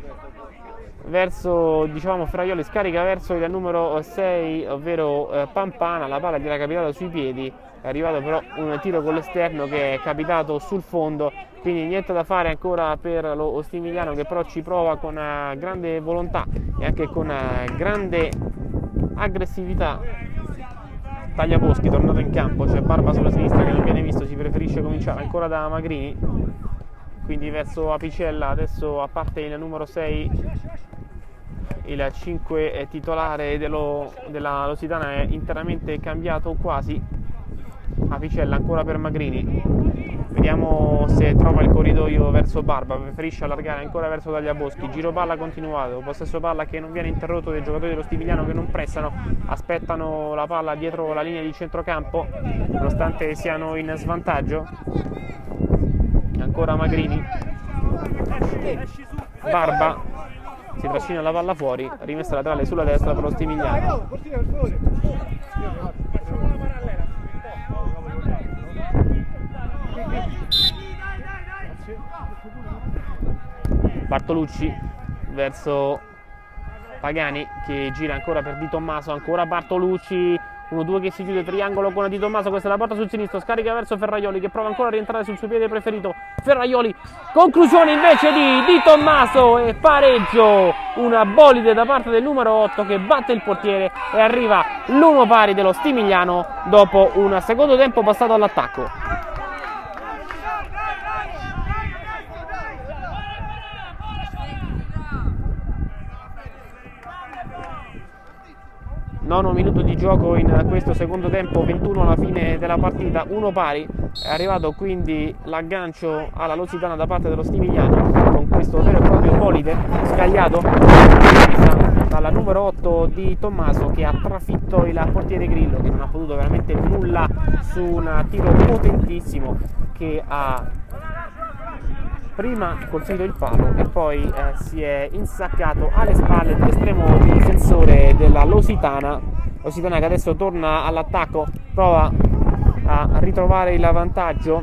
verso, Ferraioli scarica verso il numero 6 ovvero Pampana, la palla gli era capitata sui piedi, è arrivato però un tiro con l'esterno che è capitato sul fondo, quindi niente da fare ancora per lo Stimigliano che però ci prova con grande volontà e anche con grande aggressività Tagliaboschi tornato in campo, c'è Barba sulla sinistra che non viene visto, si preferisce cominciare ancora da Magrini, quindi verso Apicella. Adesso, a parte il numero 6, il 5 titolare della Lusitana è interamente cambiato, quasi. Apicella ancora per Magrini, vediamo se trova il corridoio verso Barba, preferisce allargare ancora verso Tagliaboschi, giro palla continuato, possesso palla che non viene interrotto dai giocatori dello Stivigliano che non pressano, aspettano la palla dietro la linea di centrocampo nonostante siano in svantaggio. Ancora Magrini, Barba si trascina la palla fuori, rimessa laterale sulla destra per lo Stivigliano. Bartolucci verso Pagani che gira ancora per Di Tommaso, ancora Bartolucci, 1-2 che si chiude, triangolo con Di Tommaso, questa è la porta sul sinistro, scarica verso Ferraioli che prova ancora a rientrare sul suo piede preferito. Ferraioli, conclusione invece di Tommaso e pareggio, una bolide da parte del numero 8 che batte il portiere e arriva l'1 pari dello Stimigliano dopo un secondo tempo passato all'attacco. Nono minuto di gioco in questo secondo tempo, 21 alla fine della partita, 1 pari. È arrivato quindi l'aggancio alla Lusitana da parte dello Stimigliano con questo vero e proprio bolide scagliato dalla numero 8 di Tommaso che ha trafitto il portiere Grillo, che non ha potuto veramente nulla su un tiro potentissimo che ha prima colpito il palo e poi si è insaccato alle spalle dell'estremo difensore della Lusitana che adesso torna all'attacco, prova a ritrovare il vantaggio.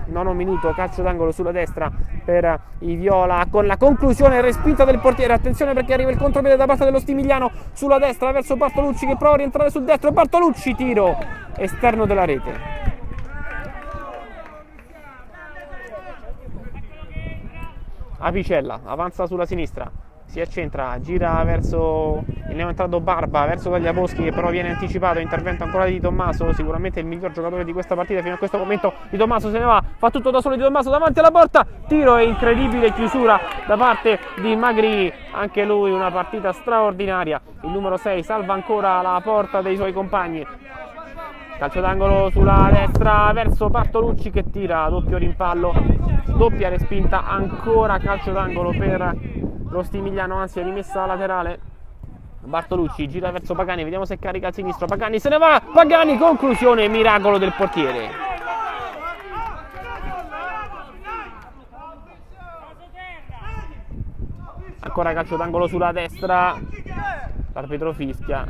Nono minuto, calcio d'angolo sulla destra per i viola con la conclusione respinta del portiere. Attenzione perché arriva il contropiede da parte dello Stimigliano sulla destra verso Bartolucci che prova a rientrare sul destro. Bartolucci, tiro esterno della rete. Apicella avanza sulla sinistra, si accentra, gira verso il neoentrato Barba, verso Tagliaboschi che però viene anticipato, intervento ancora di Tommaso, sicuramente il miglior giocatore di questa partita fino a questo momento. Di Tommaso se ne va, fa tutto da solo Di Tommaso davanti alla porta, tiro e incredibile chiusura da parte di Magrini, anche lui una partita straordinaria. Il numero 6 salva ancora la porta dei suoi compagni. Calcio d'angolo sulla destra verso Bartolucci che tira, doppio rimpallo, doppia respinta, ancora calcio d'angolo per lo Stimigliano, anzi è rimessa laterale. Bartolucci gira verso Pagani, vediamo se carica al sinistro, Pagani se ne va, Pagani, conclusione, miracolo del portiere. Ancora calcio d'angolo sulla destra, l'arbitro fischia,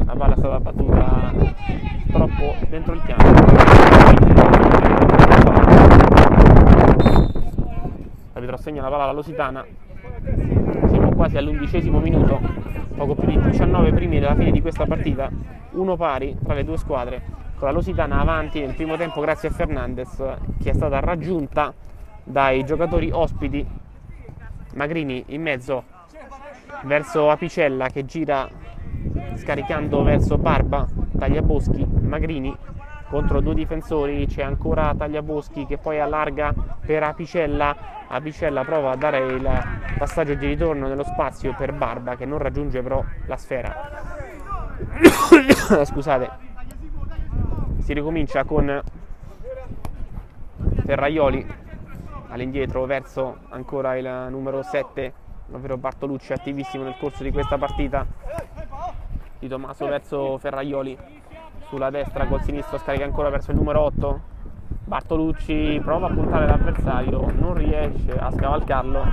la palla è stata battuta troppo dentro il piano. L'arbitro assegna la palla alla Lusitana. Siamo quasi all'11° minuto, poco più di 19 primi della fine di questa partita, 1 pari tra le due squadre, con la Lusitana avanti nel primo tempo grazie a Fernandez che è stata raggiunta dai giocatori ospiti. Magrini in mezzo verso Apicella che gira scaricando verso Barba, Tagliaboschi, Magrini contro due difensori, c'è ancora Tagliaboschi che poi allarga per Apicella. Apicella prova a dare il passaggio di ritorno nello spazio per Barba che non raggiunge però la sfera. Scusate. Si ricomincia con Ferraioli all'indietro verso ancora il numero 7, ovvero Bartolucci, attivissimo nel corso di questa partita. Di Tommaso verso Ferraioli sulla destra, col sinistro scarica ancora verso il numero 8. Bartolucci prova a puntare l'avversario, non riesce a scavalcarlo,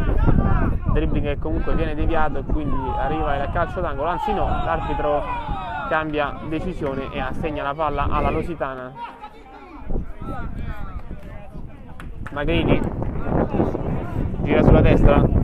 dribbling che comunque viene deviato e quindi arriva il calcio d'angolo, anzi no, l'arbitro cambia decisione e assegna la palla alla Lusitana. Magrini gira sulla destra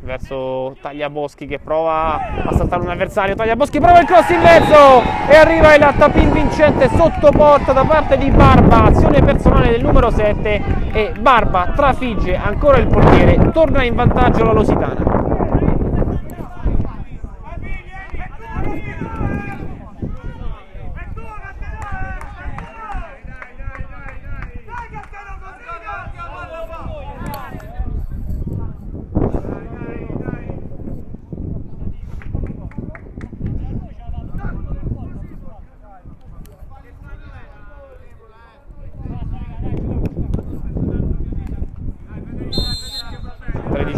verso Tagliaboschi che prova a saltare un avversario. Tagliaboschi prova il cross in mezzo e arriva il tap-in vincente sotto porta da parte di Barba, azione personale del numero 7 e Barba trafigge ancora il portiere, torna in vantaggio la Lusitana.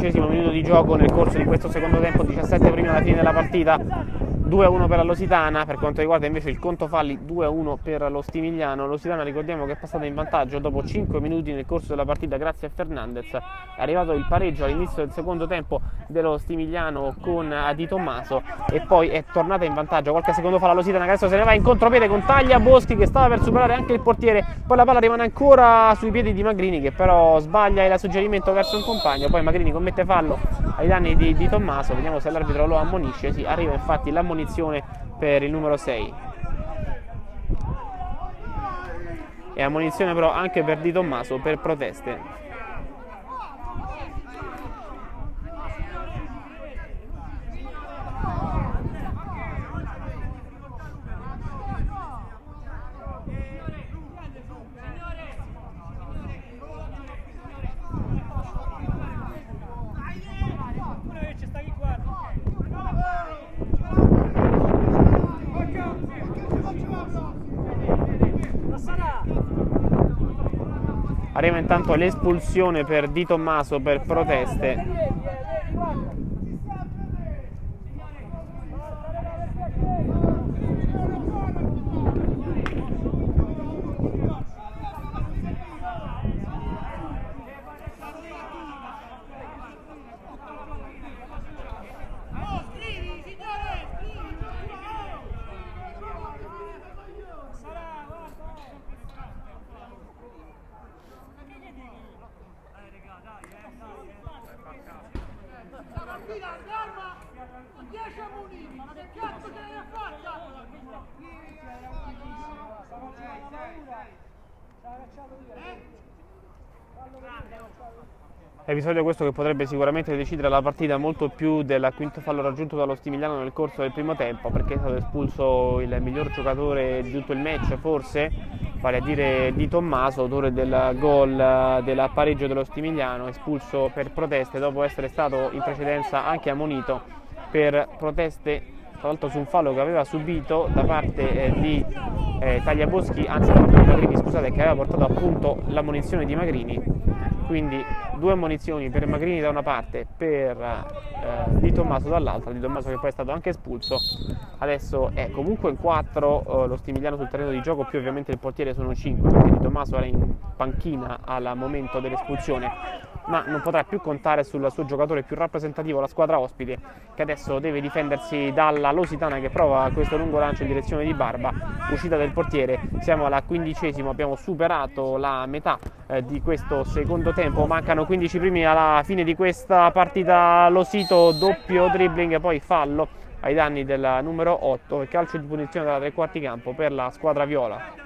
16° minuto di gioco nel corso di questo secondo tempo, 17 primi alla fine della partita. 2-1 per la Lositana. Per quanto riguarda invece il conto falli, 2-1 per lo Stimigliano. Lositana, ricordiamo che è passata in vantaggio dopo 5 minuti nel corso della partita grazie a Fernandez. È arrivato il pareggio all'inizio del secondo tempo dello Stimigliano con Di Tommaso e poi è tornata in vantaggio qualche secondo fa la Lositana, che adesso se ne va in contropiede con Tagliaboschi che stava per superare anche il portiere, poi la palla rimane ancora sui piedi di Magrini che però sbaglia il suggerimento verso un compagno, poi Magrini commette fallo ai danni di Tommaso. Vediamo se l'arbitro lo ammonisce. Sì, arriva infatti l'ammonizione per il numero 6 e ammonizione però anche per Di Tommaso per proteste. Arriva intanto l'espulsione per Di Tommaso per proteste. Episodio questo che potrebbe sicuramente decidere la partita molto più del quinto fallo raggiunto dallo Stimigliano nel corso del primo tempo, perché è stato espulso il miglior giocatore di tutto il match forse, vale a dire Di Tommaso, autore del gol del pareggio dello Stimigliano, espulso per proteste dopo essere stato in precedenza anche ammonito per proteste, tra l'altro su un fallo che aveva subito da parte di Tagliaboschi, anzi da parte di Magrini, scusate, che aveva portato appunto l'ammonizione di Magrini. Quindi 2 ammonizioni per Magrini da una parte, per Di Tommaso dall'altra. Di Tommaso che poi è stato anche espulso. Adesso è comunque in 4 lo Stimigliano sul terreno di gioco, più ovviamente il portiere sono 5, perché Di Tommaso era in panchina al momento dell'espulsione, ma non potrà più contare sul suo giocatore più rappresentativo, la squadra ospite, che adesso deve difendersi dalla Lositana che prova questo lungo lancio in direzione di Barba. Uscita del portiere, siamo alla 15°, abbiamo superato la metà di questo secondo tempo, mancano 15 primi alla fine di questa partita. Losito, doppio dribbling, poi fallo ai danni del numero 8 e calcio di punizione dalla tre quarti campo per la squadra viola.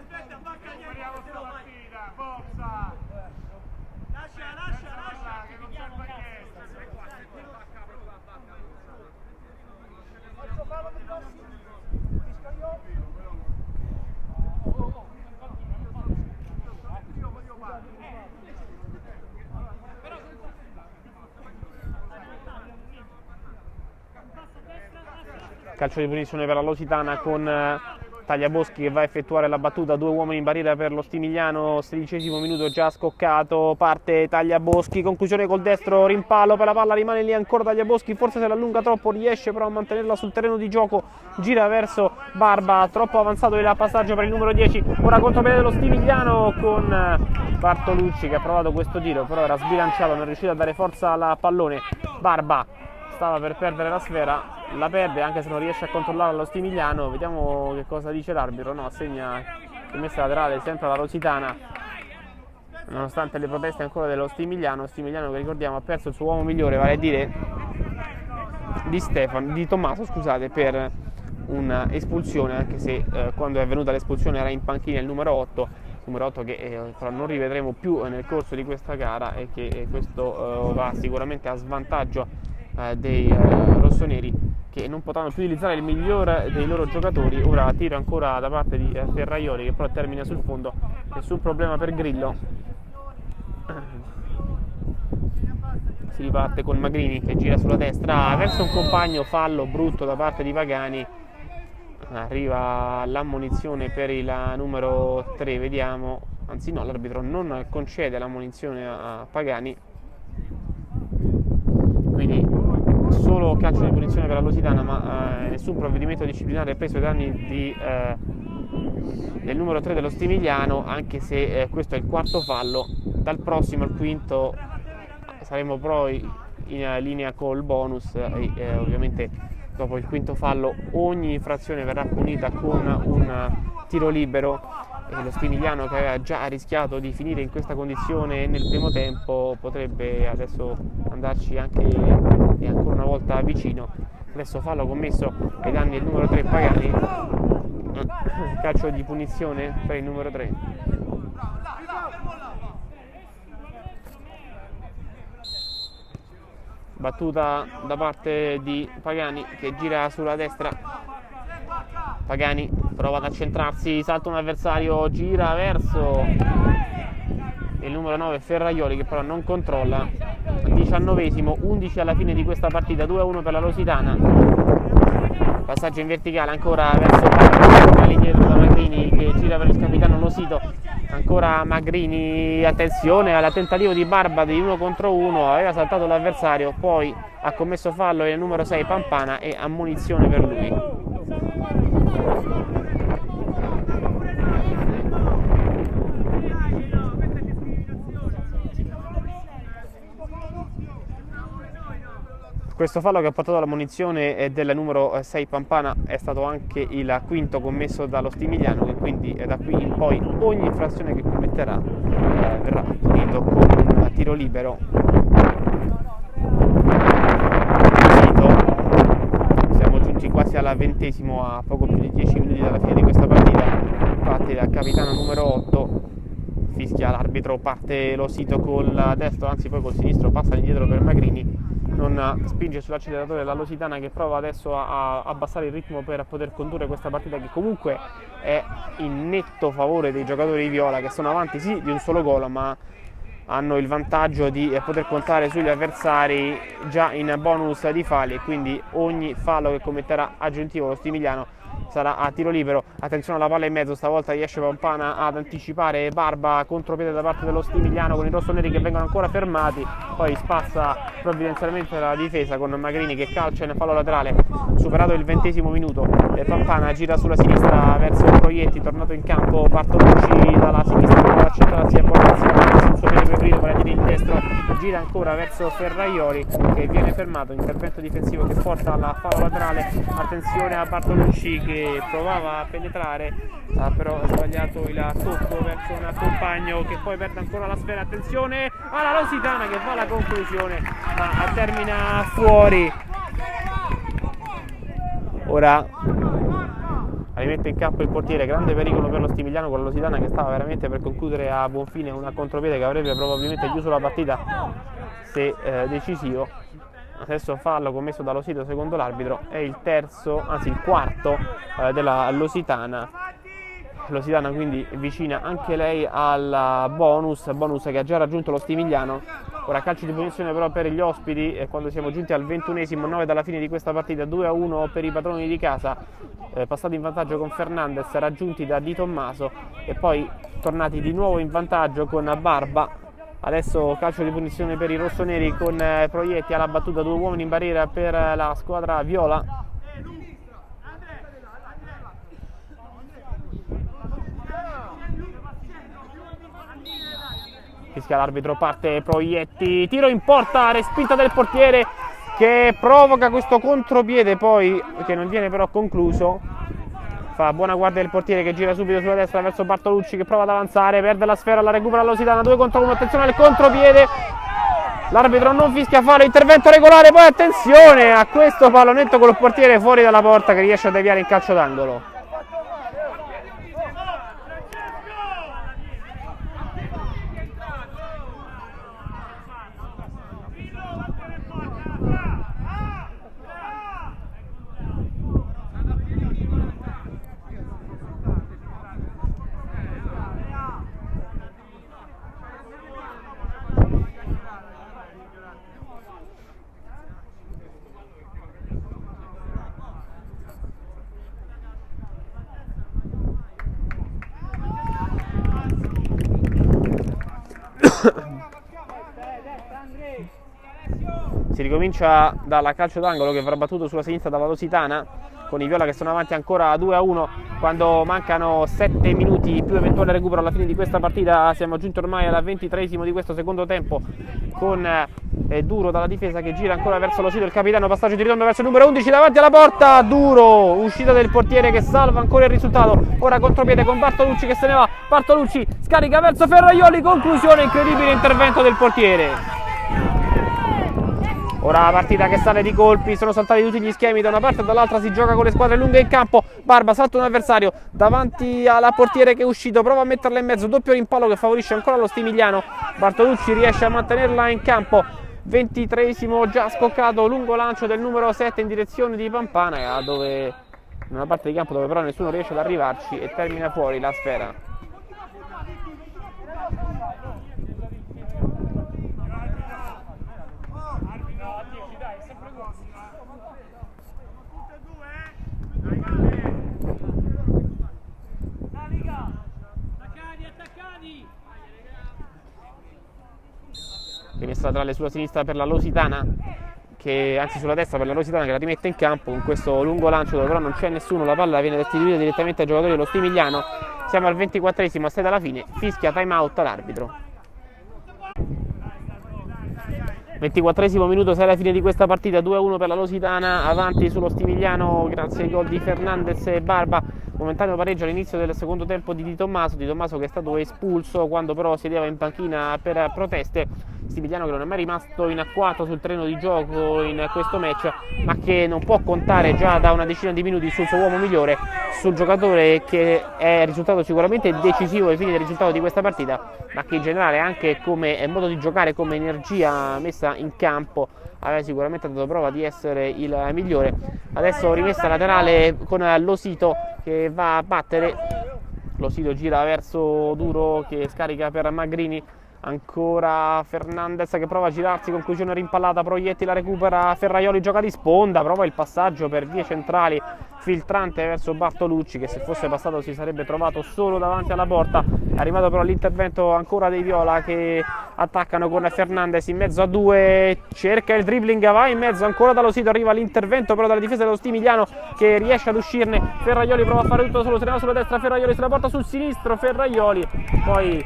Calcio di punizione per la Lositana con Tagliaboschi che va a effettuare la battuta, 2 uomini in barriera per lo Stimigliano, 16° minuto già scoccato, parte Tagliaboschi, conclusione col destro, rimpallo per la palla, rimane lì ancora Tagliaboschi, forse se la allunga troppo, riesce però a mantenerla sul terreno di gioco, gira verso Barba, troppo avanzato il passaggio per il numero 10, ora contropiede dello Stimigliano con Bartolucci che ha provato questo tiro, però era sbilanciato, non è riuscito a dare forza al pallone. Barba stava per perdere la sfera, la perde anche se non riesce a controllare lo Stimigliano. Vediamo che cosa dice l'arbitro. No, assegna rimessa laterale sempre alla Lositana nonostante le proteste ancora dello Stimigliano che ricordiamo ha perso il suo uomo migliore, vale a dire Di Tommaso, scusate, per un'espulsione, anche se quando è avvenuta l'espulsione era in panchina il numero 8 che però non rivedremo più nel corso di questa gara e che questo va sicuramente a svantaggio dei rossoneri, che non potranno più utilizzare il miglior dei loro giocatori. Ora tiro ancora da parte di Ferraioli che però termina sul fondo, nessun problema per Grillo. Si riparte con Magrini che gira sulla destra verso un compagno, fallo brutto da parte di Pagani, arriva l'ammonizione per il numero 3, vediamo, anzi no, l'arbitro non concede l'ammonizione a Pagani. solo calcio di punizione per la Lusitana, ma nessun provvedimento disciplinare preso ai danni del numero 3 dello Stimigliano, anche se questo è il quarto fallo. Dal prossimo al quinto saremo poi in linea col bonus e ovviamente dopo il quinto fallo ogni infrazione verrà punita con un tiro libero. E lo Stimigliano, che aveva già rischiato di finire in questa condizione nel primo tempo, potrebbe adesso andarci anche e ancora una volta vicino. Adesso fallo commesso ai danni del numero 3 Pagani, calcio di punizione per il numero 3. Battuta da parte di Pagani che gira sulla destra. Pagani prova ad accentrarsi, salta un avversario, gira verso il numero 9 Ferraioli, che però non controlla. 19esimo, 11 alla fine di questa partita, 2-1 per la Lusitana. Passaggio in verticale ancora verso Pagani, all'indietro da Magrini che gira per il capitano Losito. Ancora Magrini, attenzione al tentativo di Barba di 1 contro 1, aveva saltato l'avversario, poi ha commesso fallo il numero 6 Pampana e ammonizione per lui. Questo fallo che ha portato alla munizione del numero 6 Pampana è stato anche il quinto commesso dallo Stimigliano, che quindi da qui in poi ogni infrazione che commetterà verrà punito con un tiro libero. Siamo giunti quasi alla 20esimo, a poco più di 10 minuti dalla fine di questa partita. Infatti il capitano numero 8 fischia l'arbitro, parte Losito col destro, anzi poi col sinistro passa indietro per Magrini. Non spinge sull'acceleratore la Lusitana, che prova adesso a abbassare il ritmo per poter condurre questa partita, che comunque è in netto favore dei giocatori viola, che sono avanti sì di un solo gol, ma hanno il vantaggio di poter contare sugli avversari già in bonus di falli, e quindi ogni fallo che commetterà aggiuntivo lo Stimigliano sarà a tiro libero. Attenzione alla palla in mezzo, stavolta riesce Pampana ad anticipare Barba, contropiede da parte dello Stimigliano con i rossoneri che vengono ancora fermati, poi spassa provvidenzialmente la difesa con Magrini che calcia in fallo laterale. Superato il 20esimo minuto, Pampana gira sulla sinistra verso Proietti, tornato in campo Bartolucci dalla sinistra, prova a centrarsi e portarsi avanti sul suo piede preferito per dire il destro, gira ancora verso Ferraioli che viene fermato, intervento difensivo che porta alla fallo laterale. Attenzione a Bartolucci che provava a penetrare, ha però sbagliato il tocco verso un compagno che poi perde ancora la sfera. Attenzione alla Lusitana che va alla conclusione ma termina fuori. Ora rimette in campo il portiere, grande pericolo per lo Stimigliano con la Lusitana che stava veramente per concludere a buon fine una contropiede che avrebbe probabilmente chiuso la partita se decisivo. Adesso fallo commesso da Losito secondo l'arbitro, è il terzo, anzi il quarto della Lusitana. Lusitana quindi vicina anche lei al bonus che ha già raggiunto lo Stimigliano. Ora calcio di punizione però per gli ospiti quando siamo giunti al 21esimo, 9 dalla fine di questa partita, 2-1 per i padroni di casa, passati in vantaggio con Fernandez, raggiunti da Di Tommaso e poi tornati di nuovo in vantaggio con Barba. Adesso calcio di punizione per i rossoneri con Proietti alla battuta, 2 uomini in barriera per la squadra viola. Fischia l'arbitro, parte Proietti, tiro in porta, respinta del portiere che provoca questo contropiede poi che non viene però concluso. Fa buona guardia del portiere che gira subito sulla destra verso Bartolucci che prova ad avanzare, perde la sfera, la recupera Lusitana, 2 contro 1, attenzione al contropiede, l'arbitro non fischia fallo, intervento regolare, poi attenzione a questo pallonetto col portiere fuori dalla porta che riesce a deviare in calcio d'angolo. Si ricomincia dalla calcio d'angolo che verrà battuto sulla sinistra dalla Lusitana, con i viola che sono avanti ancora 2-1 quando mancano 7 minuti più eventuale recupero alla fine di questa partita. Siamo giunti ormai al 23esimo di questo secondo tempo, con Duro dalla difesa che gira ancora verso lo sito, il capitano, passaggio di ritorno verso il numero 11 davanti alla porta, Duro, uscita del portiere che salva ancora il risultato, ora contropiede con Bartolucci che se ne va, Bartolucci scarica verso Ferraioli, conclusione, incredibile intervento del portiere. Ora la partita che sale di colpi, sono saltati tutti gli schemi da una parte e dall'altra, si gioca con le squadre lunghe in campo. Barba salta un avversario davanti alla portiere che è uscito, prova a metterla in mezzo, doppio rimpallo che favorisce ancora lo Stimigliano. Bartolucci riesce a mantenerla in campo. 23esimo già scoccato, lungo lancio del numero 7 in direzione di Pampana, dove in una parte di campo dove però nessuno riesce ad arrivarci, e termina fuori la sfera. Rimessa laterale sulla sinistra per la Lusitana, anzi sulla destra per la Lusitana, che la rimette in campo con questo lungo lancio dove però non c'è nessuno, la palla viene restituita direttamente ai giocatori dello Stimigliano. Siamo al 24esimo, a 6 dalla fine, fischia time out l'arbitro. 24esimo minuto, 6 alla fine di questa partita, 2-1 per la Lusitana, avanti sullo Stimigliano grazie ai gol di Fernandez e Barba. Momentaneo pareggio all'inizio del secondo tempo di Di Tommaso che è stato espulso quando però sedeva in panchina per proteste. Stimigliano che non è mai rimasto in agguato sul terreno di gioco in questo match, ma che non può contare già da una decina di minuti sul suo uomo migliore, sul giocatore che è risultato sicuramente decisivo ai fini del risultato di questa partita, ma che in generale anche come modo di giocare, come energia messa in campo, aveva sicuramente dato prova di essere il migliore. Adesso rimessa laterale con Losito che va a battere, Losito gira verso Duro che scarica per Magrini, ancora Fernandez che prova a girarsi, conclusione rimpallata, Proietti la recupera, Ferraioli gioca di sponda, prova il passaggio per vie centrali filtrante verso Bartolucci che se fosse passato si sarebbe trovato solo davanti alla porta. È arrivato però l'intervento ancora dei viola che attaccano con Fernandez in mezzo a due, cerca il dribbling, va in mezzo ancora dallo sito, arriva l'intervento però dalla difesa dello Stimigliano che riesce ad uscirne. Ferraioli prova a fare tutto solo, se ne va sulla destra, Ferraioli se la porta sul sinistro, Ferraioli poi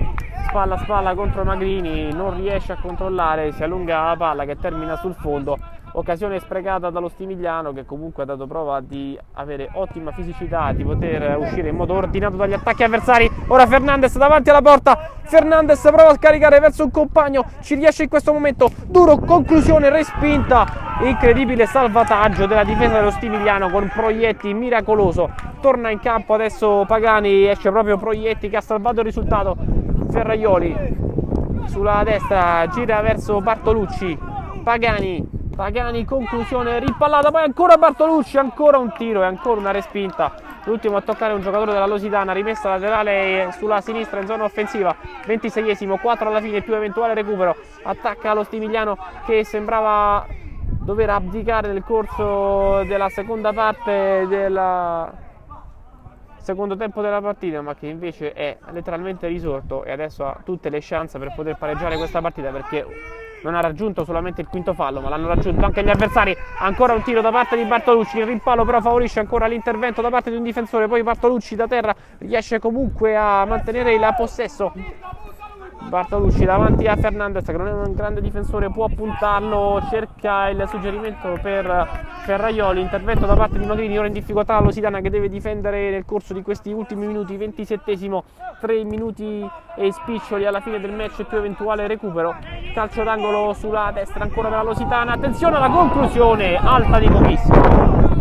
spalla a spalla contro Magrini, non riesce a controllare, si allunga la palla che termina sul fondo. Occasione sprecata dallo Stimigliano che comunque ha dato prova di avere ottima fisicità, di poter uscire in modo ordinato dagli attacchi avversari. Ora Fernandez davanti alla porta, Fernandez prova a scaricare verso un compagno, ci riesce in questo momento, Duro, conclusione respinta, incredibile salvataggio della difesa dello Stimigliano con Proietti miracoloso. Torna in campo adesso Pagani, esce proprio Proietti che ha salvato il risultato. Ferraioli sulla destra gira verso Bartolucci, Pagani, conclusione rimpallata, poi ancora Bartolucci, ancora un tiro e ancora una respinta. L'ultimo a toccare un giocatore della Lusitana, rimessa laterale sulla sinistra in zona offensiva. 26esimo, 4 alla fine più eventuale recupero. Attacca lo Stimigliano che sembrava dover abdicare nel corso della seconda parte del secondo tempo della partita, ma che invece è letteralmente risorto e adesso ha tutte le chance per poter pareggiare questa partita, perché non ha raggiunto solamente il quinto fallo, ma l'hanno raggiunto anche gli avversari. Ancora un tiro da parte di Bartolucci, il rimpallo però favorisce ancora l'intervento da parte di un difensore, poi Bartolucci da terra riesce comunque a mantenere il possesso. Bartolucci davanti a Fernandez che non è un grande difensore, può puntarlo, cerca il suggerimento per Ferraioli, intervento da parte di Magrini, ora in difficoltà la Lusitana che deve difendere nel corso di questi ultimi minuti. 27esimo, 3 minuti e spiccioli alla fine del match più eventuale recupero. Calcio d'angolo sulla destra ancora per la Lusitana, attenzione alla conclusione alta di pochissimo.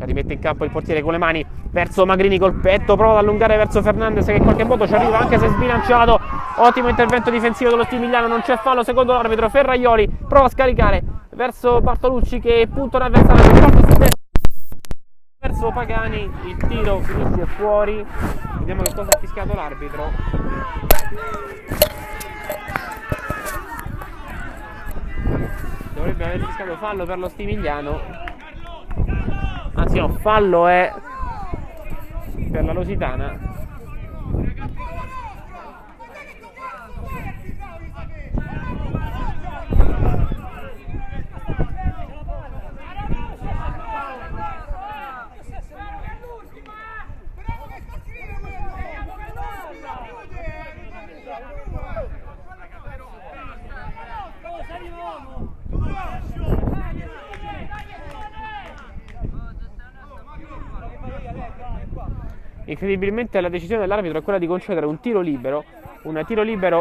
Rimette in campo il portiere con le mani verso Magrini col petto, prova ad allungare verso Fernandez che in qualche modo ci arriva anche se sbilanciato. Ottimo intervento difensivo dello Stimigliano, non c'è fallo secondo l'arbitro. Ferraioli prova a scaricare verso Bartolucci che punta un avversario verso Pagani, il tiro finisce fuori. Vediamo che cosa ha fischiato l'arbitro. Dovrebbe aver fischiato fallo per lo Stimigliano. attenzione, fallo è per la Lusitana. Incredibilmente la decisione dell'arbitro è quella di concedere un tiro libero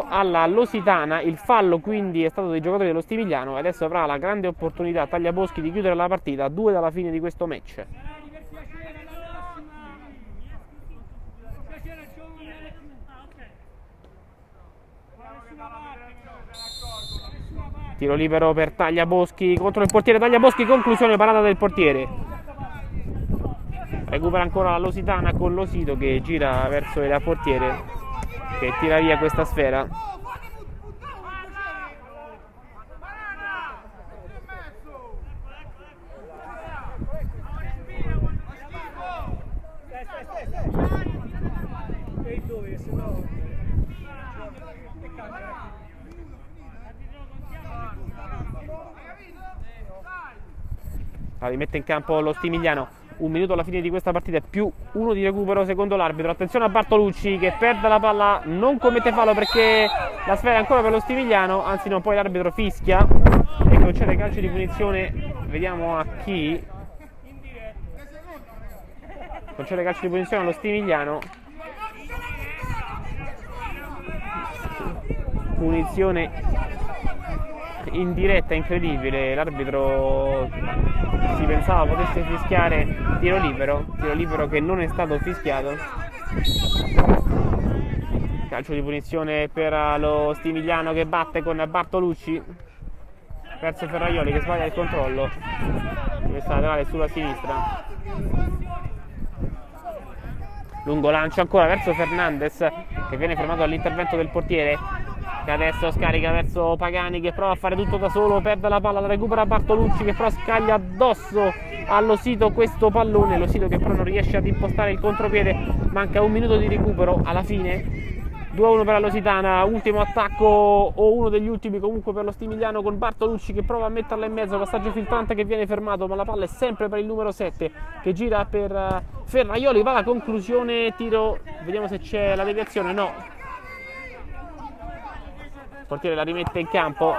alla Lusitana. Il fallo quindi è stato dei giocatori dello Stivigliano e adesso avrà la grande opportunità Tagliaboschi di chiudere la partita a 2 dalla fine di questo match. Tiro libero per Tagliaboschi contro il portiere. Tagliaboschi, conclusione, parata del portiere. Recupera ancora la Lusitana con Losito che gira verso il portiere che tira via questa sfera. Rimette in campo lo Stivigliano. Un minuto alla fine di questa partita più 1 di recupero secondo l'arbitro. Attenzione a Bartolucci che perde la palla, non commette fallo perché la sfera è ancora per lo Stivigliano, anzi no, poi l'arbitro fischia e concede calcio di punizione. Vediamo a chi concede calcio di punizione allo Stivigliano. Punizione in diretta, incredibile. L'arbitro si pensava potesse fischiare tiro libero che non è stato fischiato. Calcio di punizione per lo Stivigliano che batte con Bartolucci verso Ferraioli che sbaglia il controllo. Questa laterale sulla sinistra. Lungo lancio ancora verso Fernandez che viene fermato dall'intervento del portiere, che adesso scarica verso Pagani che prova a fare tutto da solo, perde la palla, la recupera Bartolucci che però scaglia addosso a Losito questo pallone. Losito che però non riesce ad impostare il contropiede, manca un minuto di recupero alla fine. 2-1 per la Lusitana, ultimo attacco o uno degli ultimi comunque per lo Stivigliano con Bartolucci che prova a metterla in mezzo, passaggio filtrante che viene fermato, ma la palla è sempre per il numero 7 che gira per Ferraioli, va alla conclusione, tiro, vediamo se c'è la deviazione, no. Il portiere la rimette in campo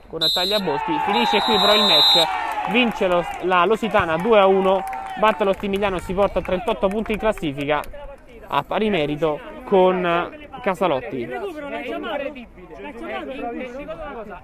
con Tagliaboschi, finisce qui però il match, vince la Lusitana 2-1, batte lo Stivigliano e si porta a 38 punti in classifica a pari merito con Casalotti.